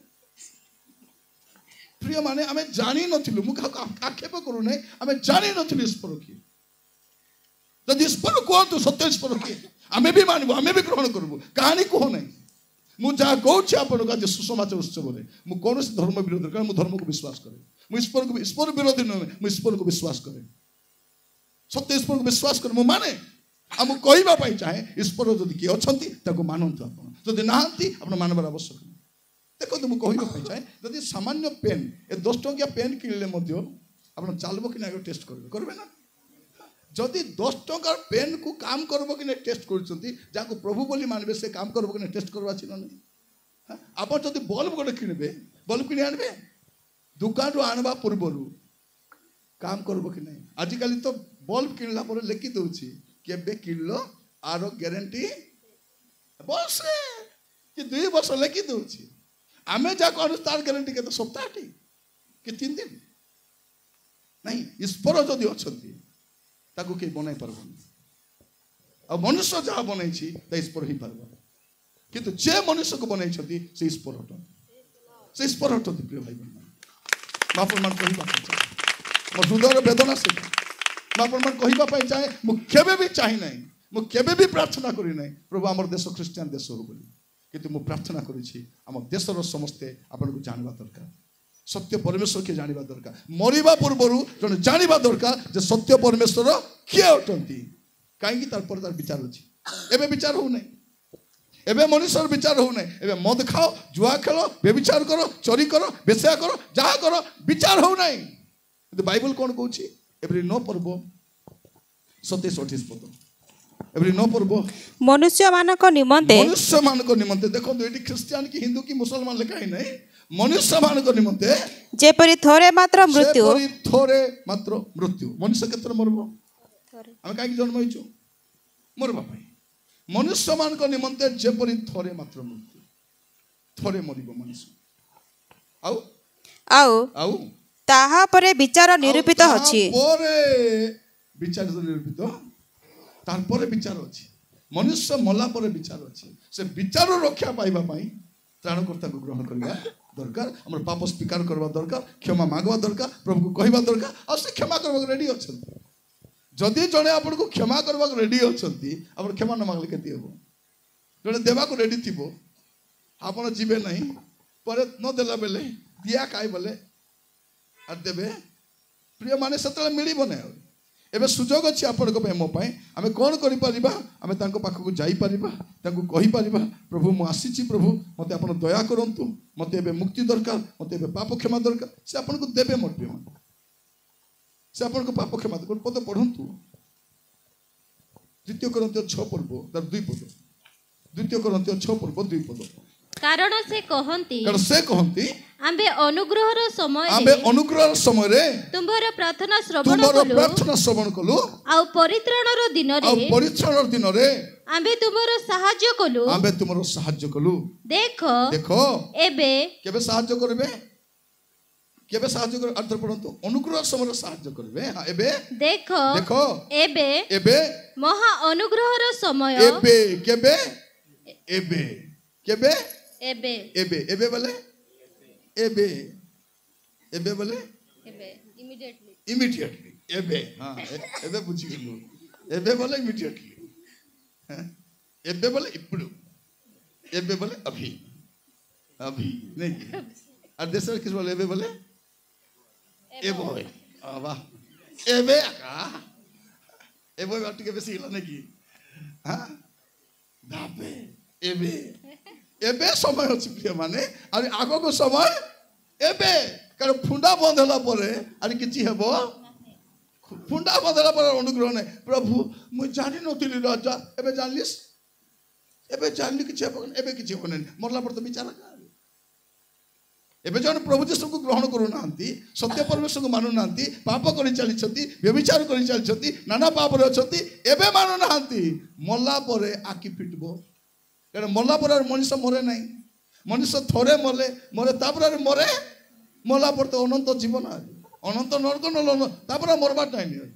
प्रिय माने आमे जानी नथिलु मु आक्षेप करू नै आमे जानी नथिलु ईश्वर की जदि ईश्वर कहतु सत्य ईश्वर की आमे भी मानबो आमे भी ग्रहण करबो कहानी कह नै मु जा कहछि आपन का जे सुसमाचार उत्सव रे मु कोनोसी धर्म विरोधी कारण मु धर्म को विश्वास करे मु ईश्वर विरोधी न मु ईश्वर को विश्वास करे सत्य ईश्वर को विश्वास करे मु माने हम कहबा पई चाहे ईश्वर जदि के अछंती ताको मानंतु आपन जदि नाहंती आपन मानबर आवश्यक नहीं देखो तुम कहबा पई चाहे जदि सामान्य पेन ए 10 टंकिया पेन किनले मध्य आपन चालबो कि ना टेस्ट करबे ना जदि 10 टंकार पेन को काम करबो कि ना टेस्ट करछंती जाको प्रभु बोली मानबे से काम करबो कि ना टेस्ट करबा छिन नहीं आपन जदि बल्ब गोटे किनबे बल्ब किने आनबे दुकान रो आनबा पूर्वरु काम करबो कि नहीं आजिकल तो बल्ब किनला पर लेखि दउछि केबे किलो आरो गारंटी बस कि 2 वर्ष लेखि दउछि आमे जाको अनुसार गारंटी के तो सप्ताहटी कि 3 दिन नहीं ईश्वर जदि अछंती ताको के बनाई परबो आ मनुष्य जहा बनाई छी त ईश्वर ही परबो किंतु जे मनुष्य को बनाई छथि से ईश्वर हटती प्रिय भाई बहन बापमान कहिबा मो हृदय वेदना से बापमान कहिबा पई चाहे मु केबे भी चाहि नै मु केबे भी प्रार्थना करि नै प्रभु हमर देश क्रिश्चियन देश हो बोली किंतु मु प्रार्थना करि छी हमर देशर समस्ते आपन को जानबा दरकार सत्य परमेश्वर के जानबा दरकार मरिबा पूर्वरु जने जानबा दरकार जे सत्य परमेश्वर के अटंती काहे कि तार पर तार विचार अछि एबे विचार हो नै एबे मनुष्यर विचार हो नै एबे मद खाओ जुआ खेलो व्यभिचार करो चोरी करो बेश्या करो जहा करो विचार हो नै तो बाइबल कोन कहूची एवरी नो पर्व 27-28 पद एवरी नो पर्व मनुष्य मानक निमंते देखो एटी क्रिश्चियन की हिंदू की मुसलमान लेखा ही नहीं मनुष्य मानक निमंते जेपरि थोरे मात्र मृत्यु मनुष्य केतर मरबो हम काहे जन्म होइछु मरबा पई मनुष्य मानक निमंते जेपरि थोरे मात्र मृत्यु थोरे मरिबो मनुष्य आउ ଆଉ ଆଉ ତାହା ପରେ ବିଚାର ନିରୂପିତ ଅଛି। ପରେ ବିଚାର ନିରୂପିତ, ତାରପରେ ବିଚାର ଅଛି। ମନୁଷ୍ୟ ମଲା ପରେ ବିଚାର ଅଛି। ସେ ବିଚାର ରକ୍ଷା ପାଇବା ପାଇଁ ତ୍ରାଣକର୍ତ୍ତାକୁ ଗ୍ରହଣ କରିବା ଦରକାର। ଆମର ପାପ ସ୍ୱୀକାର କରିବା ଦରକାର, କ୍ଷମା ମାଗବା ଦରକାର, ପ୍ରଭୁକୁ କହିବା ଦରକାର, ଆଉ ସେ କ୍ଷମା କରିବାକୁ ରେଡି ଅଛନ୍ତି। ଯଦି ଜଣେ ଆପଣଙ୍କୁ କ୍ଷମା କରିବାକୁ ରେଡି ଅଛନ୍ତି, ଆପଣ କ୍ଷମା ନ ମାଗିଲେ କେତେ ହେବ? ଜଣେ ଦେବାକୁ ରେଡି ଥିବ, ଆପଣ ଯିବେ ନାହିଁ, ପରେ ନ ଦେଲା ବେଲେ ଦିଆ କାଇ ବୋଲେ আর দেবে প্রিয় মানে সেতলে মিলিব না। এবে সুযোগ ଅଛି ଆପଣଙ୍କ ପାଇଁ ମୋ ପାଇଁ। ଆମେ କ'ଣ କରିପାରିବା? ଆମେ ତାଙ୍କ ପାଖକୁ ଯାଇପାରିବା, ତାଙ୍କୁ କହିପାରିବା ପ୍ରଭୁ ମୁଁ ଆସିଛି, ପ୍ରଭୁ ମୋତେ ଆପଣ ଦୟା କରନ୍ତୁ, ମୋତେ ଏବେ ମୁକ୍ତି ଦରକାର, ମୋତେ ଏବେ ପାପ କ୍ଷମା ଦରକାର। ସେ ଆପଣଙ୍କୁ ଦେବେ ମୋ ପ୍ରିୟ ମାନେ, ସେ ଆପଣଙ୍କ ପାପ କ୍ଷମା ଦେବେ। ଗୋଟେ ପଦ ପଢ଼ନ୍ତୁ, 2 Corinthians 6 ପର୍ବ ତାର 2 ପଦ। 2 Corinthians 6 ପର୍ବ 2 ପଦ। କାରଣ ସେ କହନ୍ତି ଆମ୍ଭେ ଅନୁଗ୍ରହର ସମୟରେ ତୁମ୍ଭର ପ୍ରାର୍ଥନା ଶ୍ରବଣ କଲୁ, ଆଉ ପରିତ୍ରାଣର ଦିନରେ ଆମ୍ଭେ ତୁମର ସାହାଯ୍ୟ କଲୁ। ଦେଖ ଏବେ କେବେ ସାହାଯ୍ୟ କରିବେ? କେବେ ସାହାଯ୍ୟ କରିବେ? ଅର୍ଥ ପଢ଼ନ୍ତୁ, ଅନୁଗ୍ରହ ସମୟରେ ସାହାଯ୍ୟ କରିବେ। ଏବେ ଦେଖ ଏବେ ଏବେ ମହା ଅନୁଗ୍ରହର ସମୟ। ଏବେ କେବେ? ଏବେ କେବେ? ଏବେ ଏବେ ଏବେ ବୋଲେ ଏବେ ଏବେ ବୋଲେ ଇମିଡିଏଟଲି ଏବେ। ହଁ ଏବେ ବୁଝିଗଲୁ। ଏବେ ବୋଲେ ଇମିଡିଏଟଲି, ଏବେ ବୋଲେ ఇప్పుడు, ଏବେ ବୋଲେ अभी अभी नहीं। আর দেশের কিছু বলে ଏବେ ବୋলে এব হয়। বাহ, ଏବେ এব ଟିକେ বেশি হলো নাকি? হ্যাঁ দাবে ଏବେ ଏବେ ସମୟ ଅଛି ପ୍ରିୟ ମାନେ, ଆଉ ଆଗକୁ ସମୟ ଏବେ। କାରଣ ଫୁଣ୍ଡା ବନ୍ଦ ହେଲା ପରେ ଆରେ କିଛି ହେବ? ଫୁଣ୍ଡା ବନ୍ଦ ହେଲା ପରେ ଅନୁଗ୍ରହ ନାହିଁ। ପ୍ରଭୁ ମୁଁ ଜାଣିନଥିଲି ରାଜା, ଏବେ ଜାଣିଲି, ଏବେ ଜାଣିଲି କିଛି ହେବ, ଏବେ କିଛି ହେବ ନାହିଁ। ମରଲା ପରେ ତ ବିଚାର। ଏବେ ଜଣେ ପ୍ରଭୁ ଯୀଶୁଙ୍କୁ ଗ୍ରହଣ କରୁନାହାନ୍ତି, ସତ୍ୟ ପରମେଶ୍ୱରଙ୍କୁ ମାନୁନାହାନ୍ତି, ପାପ କରି ଚାଲିଛନ୍ତି, ବ୍ୟଭିଚାର କରି ଚାଲିଛନ୍ତି, ନାନା ପାପରେ ଅଛନ୍ତି, ଏବେ ମାନୁନାହାନ୍ତି। ମଲା ପରେ ଆଖି ଫିଟିବ। କାରଣ ମଲା ପରେ ମଣିଷ ମରେ ନାହିଁ। ମଣିଷ ଥରେ ମରେ ତାପରେ ମରେ। ମଲା ପରେ ତ ଅନନ୍ତ ଜୀବନ, ଅନନ୍ତ ନରକ ନଲ, ତାପରେ ମରବାର ନାହିଁ।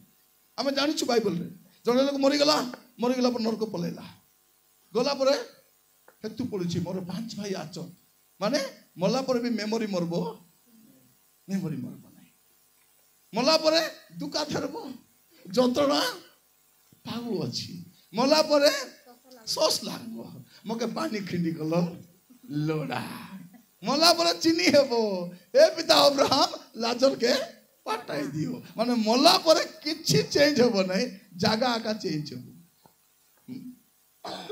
ଆମେ ଜାଣିଛୁ ବାଇବଲରେ ଜଣେ ଲୋକ ମରିଗଲା ପରେ ନରକ ପଳେଇଲା, ଗଲା ପରେ ହେତୁ ପଡୁଛି ମୋର 5 ଭାଇ ଆଚ, ମାନେ ମଲା ପରେ ବି ମେମୋରି ମରବ ନାହିଁ। ମଲା ପରେ ଦୁଃଖ ଥରବ, ଯନ୍ତ୍ରଣା ପାଉ ଅଛି। ମଲା ପରେ ସସ୍ ଲାଗବ, ମକେ ପାଣି ଖିଣ୍ଡି କଲ ଲୋଡ଼ା। ମଲା ପରେ ଚିନି ହେବ, ଏ ପିତା ଅବ୍ରାହମ ଲାଜରକେ ପାଠାଇ ଦିଅ। ମାନେ ମଲା ପରେ କିଛି ଚେଞ୍ଜ ହେବ ନାହିଁ, ଜାଗା ଆକା ଚେଞ୍ଜ ହେବ।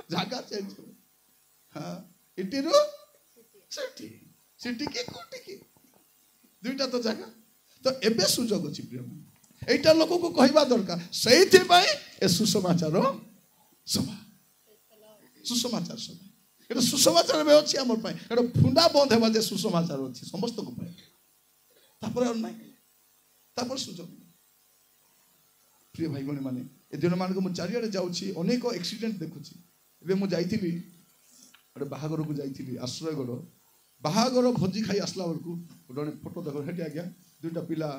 ଜାଗା ଚେଞ୍ଜ ହେବ। ହଁ, ଏଠିରୁ ସେଠି, ସେଠିକି କୋଠିକି, ଦୁଇଟା ତ ଜାଗା। ତ ଏବେ ସୁଯୋଗ ଅଛି ପ୍ରିୟ, এইটা ଲୋକକୁ କହିବା ଦରକାର। ସେଇଥିପାଇଁ ଏ ସୁସମାଚାର ସଭା, ସୁସମାଚାର ସଭା, এটা সুসমাচার ଏବେ ଅଛି ଆମ ପାଇଁ। এটা ଫୁଣ୍ଡା ବନ୍ଦ ହେବା ଯେ ସୁସମାଚାର ଅଛି ସମସ୍ତଙ୍କ ପାଇଁ। ତାପରେ ଆଉ ନାହିଁ, ତାପରେ ସୁଯୋଗ। ପ୍ରିୟ ଭାଇ ଭଉଣୀ ମାନେ, ଏ ଦିନମାନଙ୍କୁ ମୁଁ ଚାରିଆଡ଼େ ଯାଉଛି, ଅନେକ ଆକ୍ସିଡେଣ୍ଟ ଦେଖୁଛି। ଏବେ ମୁଁ ଯାଇଥିଲି ଗୋଟେ ବାହାଘରକୁ ଯାଇଥିଲି, ଆଶ୍ରୟଗଡ଼। ବାହାଘର ଭୋଜି ଖାଇ ଆସିଲା ବେଳକୁ ଗୋଟେ ଫଟୋ ଦେଖ, ସେଠି ଆଜ୍ଞା 2ଟା ପିଲା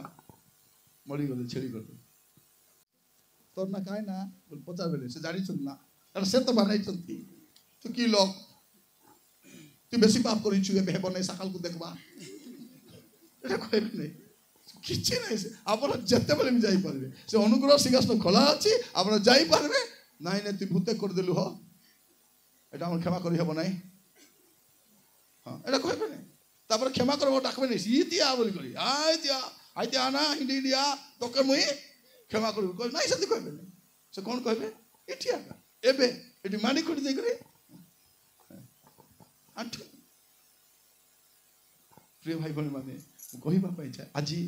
ମରିଗଲେ, ଛେଳିଗଲେ। ତୋର ନା କାହିଁ ନା ପଚାରବେଲେ, ସେ ଜାଣିଛନ୍ତି ନା, କାରଣ ସେ ତ ବାନାଇଛନ୍ତି। ତୁ କି ଲୋକ, তুই বেশি পাপ করিছু, ଏବେ ହେବ ନାହିଁ, ସକାଳକୁ ଦେଖବା, এটা କହିବେ ନାହିଁ। କିଛି ନାହିଁ, ଆପଣ ଯେତେବେଳେ ବି ଯାଇପାରିବେ। ସେ ଅନୁଗ୍ରହ ସିଂହାସନ ଖୋଲା ଅଛି, ଆପଣ ଯାଇପାରିବେ। ନାଇଁ ନାଇଁ ତୁଇ ଭୂତେ କରିଦେଲୁ, ହ এটা আমার ক্ষমা କରି ହେବ ନାହିଁ, ହଁ এটা କହିବେ ନାହିଁ। ତାପରେ କ୍ଷମା କରିବ ଡାକବେ ନାହିଁ, ସି ଦିଆ ବୋଲି କରି ଆଇ ଦିଆ ନା ହିଣ୍ଡି ଦିଆ তোকে ମୁଇଁ କ୍ଷମା କରିବି କହିବେ ନାହିଁ, ସେମିତି କହିବେ ନାହିଁ। ସେ କ'ଣ କହିବେ? ଏଠି ଆକା ଏବେ ଏଠି ମାନି ଖୋଟି ଦେଇକରି ଆଣ୍ଠୁ। ପ୍ରିୟ ଭାଇ ଭଉଣୀ ମାନେ, ମୁଁ କହିବା ପାଇଁ ଚାହେଁ, ଆଜି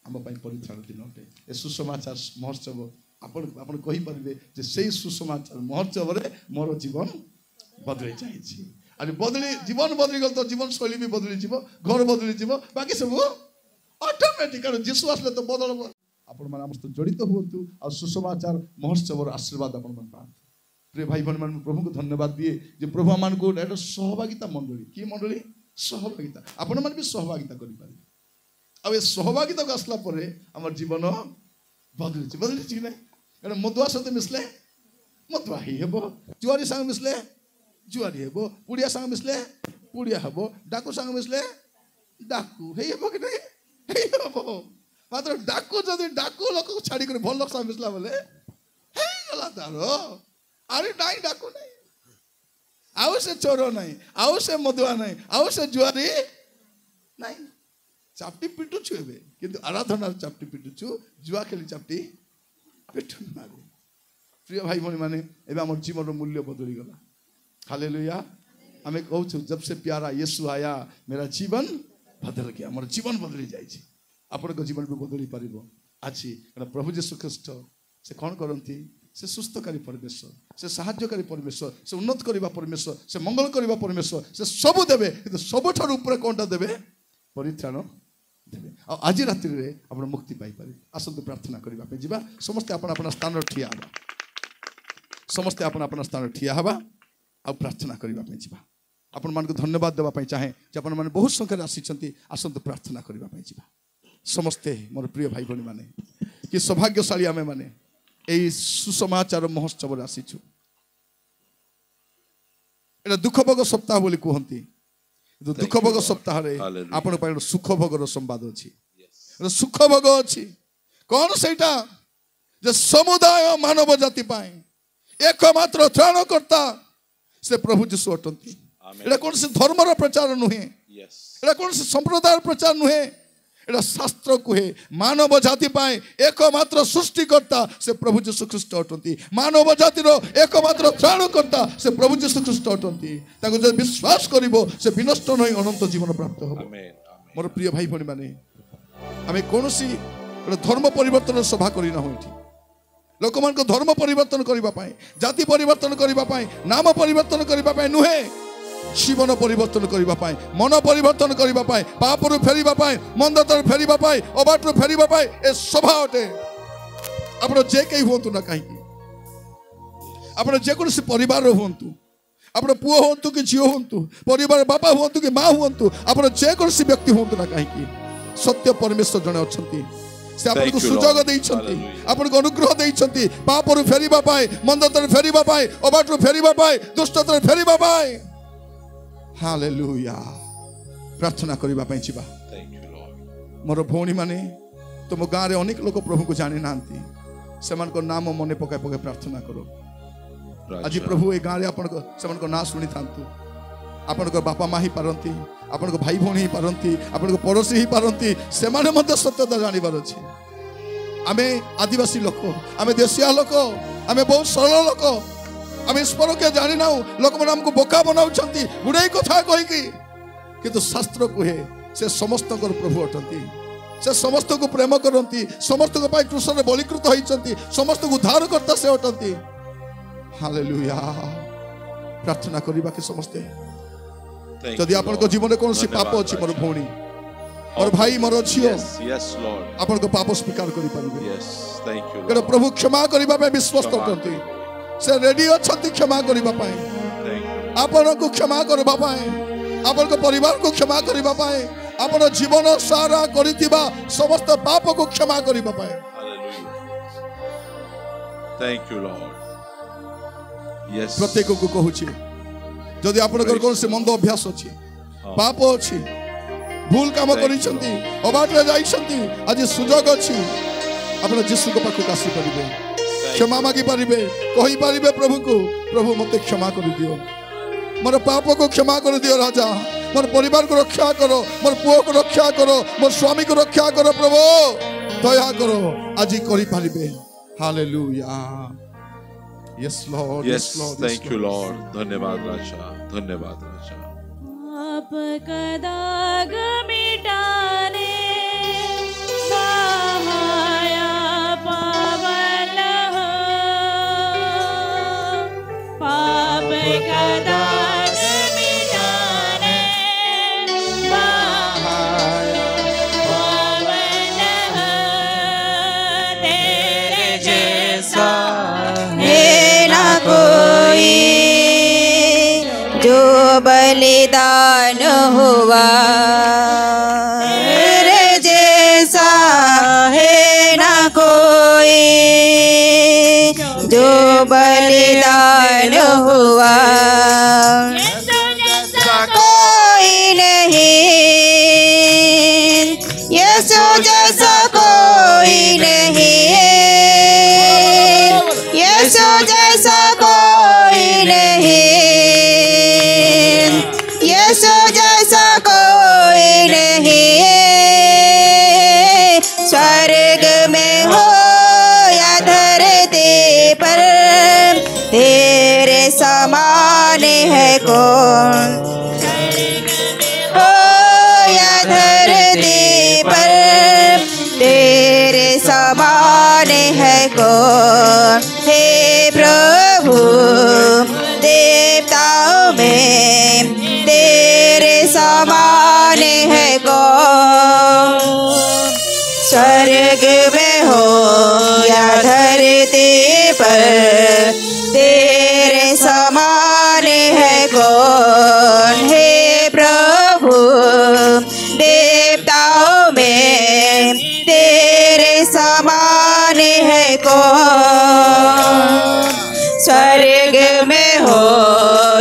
ଆମ ପାଇଁ ପରିତ୍ରାଣ ଦିନ ଅଟେ। ଏ ସୁସମାଚାର ମହୋତ୍ସବ ଆପଣ କହିପାରିବେ ଯେ ସେଇ ସୁସମାଚାର ମହୋତ୍ସବରେ ମୋର ଜୀବନ ବଦଳି ଯାଇଛି। ଆଜି ଜୀବନ ବଦଳିଗଲେ ତ ଜୀବନ ଶୈଳୀ ବି ବଦଳିଯିବ, ଘର ବଦଳିଯିବ, ବାକି ସବୁ ଅଟୋମେଟିକ୍। କାରଣ ଯୀଶୁ ଆସିଲେ ତ ବଦଳିବ। ଆପଣମାନେ ଆମ ସହିତ ଜଡ଼ିତ ହୁଅନ୍ତୁ, ଆଉ ସୁସମାଚାର ମହୋତ୍ସବର ଆଶୀର୍ବାଦ ଆପଣମାନେ ପାଆନ୍ତୁ। ପ୍ରିୟ ଭାଇ ଭଉଣୀ ମାନେ, ମୁଁ ପ୍ରଭୁଙ୍କୁ ଧନ୍ୟବାଦ ଦିଏ ଯେ ପ୍ରଭୁ ଆମମାନଙ୍କୁ ଗୋଟେ ସହଭାଗିତା ମଣ୍ଡଳୀ, କି ମଣ୍ଡଳୀ? ସହଭାଗିତା। ଆପଣମାନେ ବି ସହଭାଗିତା କରିପାରିବେ। अब ये सहभागिता को आसला परे हमर जीवन बदली कि ना एटा मदुआ सहित मिसले मदुआ ही हेबो जुआरी संग मिसले जुआरी हेबो पुड़िया संग मिसले पुड़िया हेबो डाकू संग मिसले डाकू हे हेबो कि नहीं हे हेबो मात्र डाकू जदि डाकू लोक को छाड़ी कर भल लोक संग मिसला बोले हे गला तारो अरे नहीं डाकू नहीं आउ से चोर नहीं आउ से मदुआ नहीं आउ से जुआरी नहीं चापटी पिटुछु एबे किंतु आराधना चापटी पिटुछु जुआ खेली चापटी पिटु मारे प्रिय भाई भनी माने एबे हमर जीवन मूल्य बदली गला हालेलुया हमें कहू जब से प्यारा यीशु आया मेरा जीवन बदल गया हमर जीवन बदली जाय छी आपन को जीवन भी बदली परिबो आछि प्रभु यीशु ख्रीष्ट से कोन करंती से सुस्थकारी परमेश्वर से साहाय्यकारी परमेश्वर से उन्नत करबा परमेश्वर से मंगल करबा परमेश्वर से सब देबे किंतु सब ठार ऊपर कोनटा देबे परित्राण देबे आज रात्रि रे आपण मुक्ति पाई पारे आसंतु प्रार्थना करबा पे जिबा समस्त आपण आपण स्थान ठिया हबा समस्त आपण आपण स्थान ठिया हबा आ प्रार्थना करबा पे जिबा आपण मान को धन्यवाद देबा पे चाहे जे आपण माने बहुत संख्या आसी छंती आसंतु प्रार्थना करबा पे जिबा समस्त मोर प्रिय भाई भनी माने कि सौभाग्यशाली आमे माने एई सुसमाचार महोत्सव रे आसी छु एटा दुख भोग सप्ताह बोली कहंती दुख भोग सप्ताह रे आपण पाइ सुख भोगर संवाद अछि सुख भोग अछि कोन सेटा जे समुदाय मानव जाति पाए एकमात्र त्राणकर्ता से प्रभु यीशु अटंती एटा कोन से धर्म रो प्रचार नुहे एटा कोन से संप्रदाय प्रचार नुहे एटा शास्त्र कुहे मानव जाति पाए एकमात्र सृष्टिकर्ता से प्रभु यीशु ख्रीष्ट अटंती मानव जाति रो एकमात्र त्राणकर्ता से प्रभु यीशु ख्रीष्ट अटंती ताको जे विश्वास करिवो से विनष्ट नै अनंत जीवन प्राप्त होबो मोर प्रिय भाई भणी माने आमे कोनोसी धर्म परिवर्तन सभा करी ना होइठी लोक मान को धर्म परिवर्तन करिबा पाए जाति परिवर्तन करिबा पाए नाम परिवर्तन करिबा पाए नुहे जीवन परिवर्तन करिबा पाए मन परिवर्तन करिबा पाए पापरु फेरिबा पाए मंदतर फेरिबा पाए अबाटरु फेरिबा पाए ए सभा अटे आपण जे केही होंतु ना काहे आपण जे कोनसी परिवार होंतु आपण पुओ होंतु कि झियो होंतु परिवार बापा होंतु कि मां होंतु आपण जे कोनसी व्यक्ति होंतु ना काहे सत्य परमेश्वर जणे अछंती से आपण को सुजोग देइछंती आपण को अनुग्रह देइछंती पापरु फेरिबा पाए मंदतर फेरिबा पाए अबाटरु फेरिबा पाए दुष्टतर फेरिबा पाए हालेलुया प्रार्थना करिबा पई छिबा मोर भौणी माने तुम गाँ रे अनेक लोक प्रभु को जानि नांती सेमान को नाम मने पकाय पकाय प्रार्थना करो आज प्रभु ए गाँ रे आपण को सेमान को ना सुनि थांतु आपण को बापा माही पारंती आपण को भाई भौणी ही पारंती आपण को पड़ोसी ही पारंती सेमाने मते सत्यता जानिबार अछि आमे आदिवासी लोक आमे देशिया लोक आमे बहुत सरल लोक आमे ईश्वर के जानि नाउ लोक मन हमको बोका बनाउछंती गुडे कथा कहि की किंतु शास्त्र कहे से समस्त को प्रभु अटंती से समस्त को प्रेम करंती समस्त को पाई कृष्ण रे बलिकृत होइछंती समस्त को उद्धार करता से अटंती हालेलुया प्रार्थना करिबा के समस्ते जदि आपण को जीवन में कोनसी पाप अछि मोर भौणी और भाई मोर छियो आपण को पाप स्वीकार करि परिबे केरो प्रभु क्षमा करिबा पे विश्वस्त अटंती से रेडी अछंती क्षमा करिबा पाए आपण को क्षमा करबा पाए आपण को परिवार को क्षमा करिबा पाए आपण जीवन सारा करितिबा समस्त पाप को क्षमा करिबा पाए थैंक यू लॉर्ड यस प्रत्येक को कहूची जदि आपनकर कोन से मंद अभ्यास अछि पाप अछि भूल काम करिसंती अबाटरे जाइसंती आज सुजोग अछि आपण यीशु को पाखु आसी परिबे क्षमा मागी परिबे कहि परिबे प्रभु को प्रभु मते क्षमा कर दियो मोर पाप को क्षमा कर दियो राजा मोर परिवार को रक्षा करो मोर पुओ को रक्षा करो मोर स्वामी को रक्षा करो प्रभु दया करो आज करि परिबे hallelujah Yes Lord yes Lord thank you Lord धन्यवाद राजा आपका दाग मिटाने सहाया पावन हो पाप का दाग मिटाने सहाया पावन हो तेरे जैसा कोई जो बलिदान हुआ रे कोई जो बलिदान हुआ, कोई नहीं यीशु जैसा कोई नहीं, यीशु जैसा कोई नहीं, यीशु जैसा कोई नहीं। स्वर्ग में हो या धरती पर तेरे समान है कौन, हो या धरती पर तेरे समान है कौन। हे प्रभु देवताओं में तेरे समान है कौन, स्वर्ग में हो या धरती पर तेरे समान है कौन। हे प्रभु देवताओं में तेरे समान है कौन, स्वर्ग में हो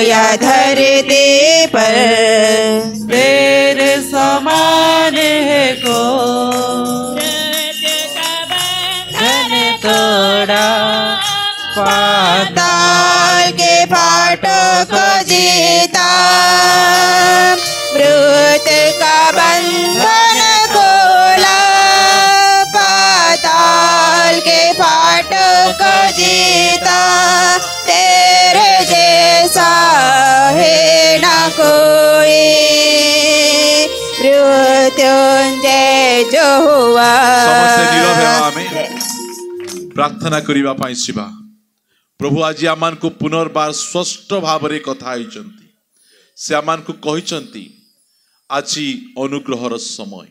या धरती पर तेरे समान है कौन। तोड़ा पाताल के फाटक जीता, मृत का बंधन खोला, पाताल के फाटक जीता, तेरे जैसा है ना कोई, मृत्युंजय जो हुआ। प्रार्थना करिबा पाई शिवा प्रभु आज आमान को पुनर्बार स्पष्ट भाव रे कथा आइचंती, से आमान को कहिचंती आजी अनुग्रहर समय,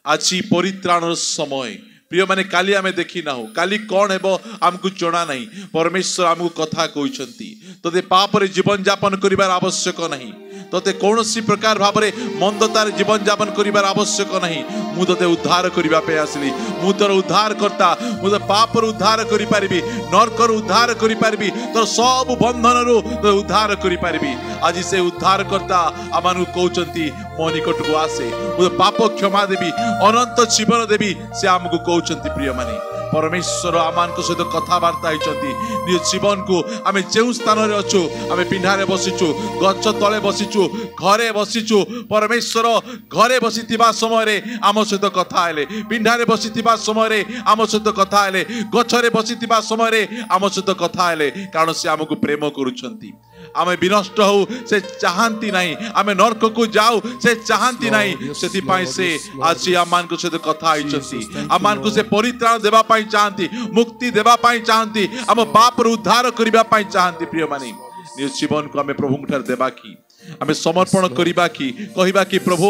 आजी परित्राणर समय। प्रिय माने काली आमे देखी ना हो, काली कौन हेबो हमको जଣା नहीं। परमेश्वर हमको कथा कहिचंती तोते पाप रे जीवन यापन करिबार आवश्यक नहीं, तोते कौनसी प्रकार भाव रे मंदतार जीवन यापन करिबार आवश्यक नहीं। मु तोते उद्धार करिबा पे आसली, मु तोर उद्धार करता, मु तो पाप रो उद्धार करि पारिबी, नरक रो उद्धार करि पारिबी, तोर सब बंधन रो तो उद्धार करि पारिबी। आज से उद्धार करता आमानु कहउचंती मो निकट को आसे, मु पाप क्षमा देबी, अनंत जीवन देबी, से हमको कहउचंती। प्रिय माने परमेश्वर आमान को सहित कथबार्ता होइचंती। निज जीवन को आमे जेउ स्थान रे अछु, आमे पिंढारे बसिचु, गच्छ तळे बसिचु, घरे बसिचु, परमेश्वर घरे बसितिबा समय रे आम सहित कथा आले, पिंढारे बसितिबा समय रे आम सहित कथा आले, गच्छरे बसितिबा समय रे आम सहित कथा आले, कारण से हमको प्रेम करूछंती। आमे विनष्ट हो से चाहती नहीं, आमे नरक को जाऊ से चाहती नहीं, सेति पाई से आज आमान को सहित कथा आइचंती। आमान को से परित्राण देबा पाई चाहती, मुक्ति देबा पाई चाहती, आम पाप रो उद्धार करिबा पाई चाहती। प्रिय माने निज जीवन को आमे प्रभु ठार देबा की, आमे समर्पण करिबा की, कहिबा की प्रभु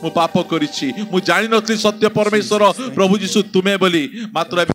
मु पाप करिछि, मु जानि नथि सत्य परमेश्वर प्रभु यीशु तुमे बोली, मात्र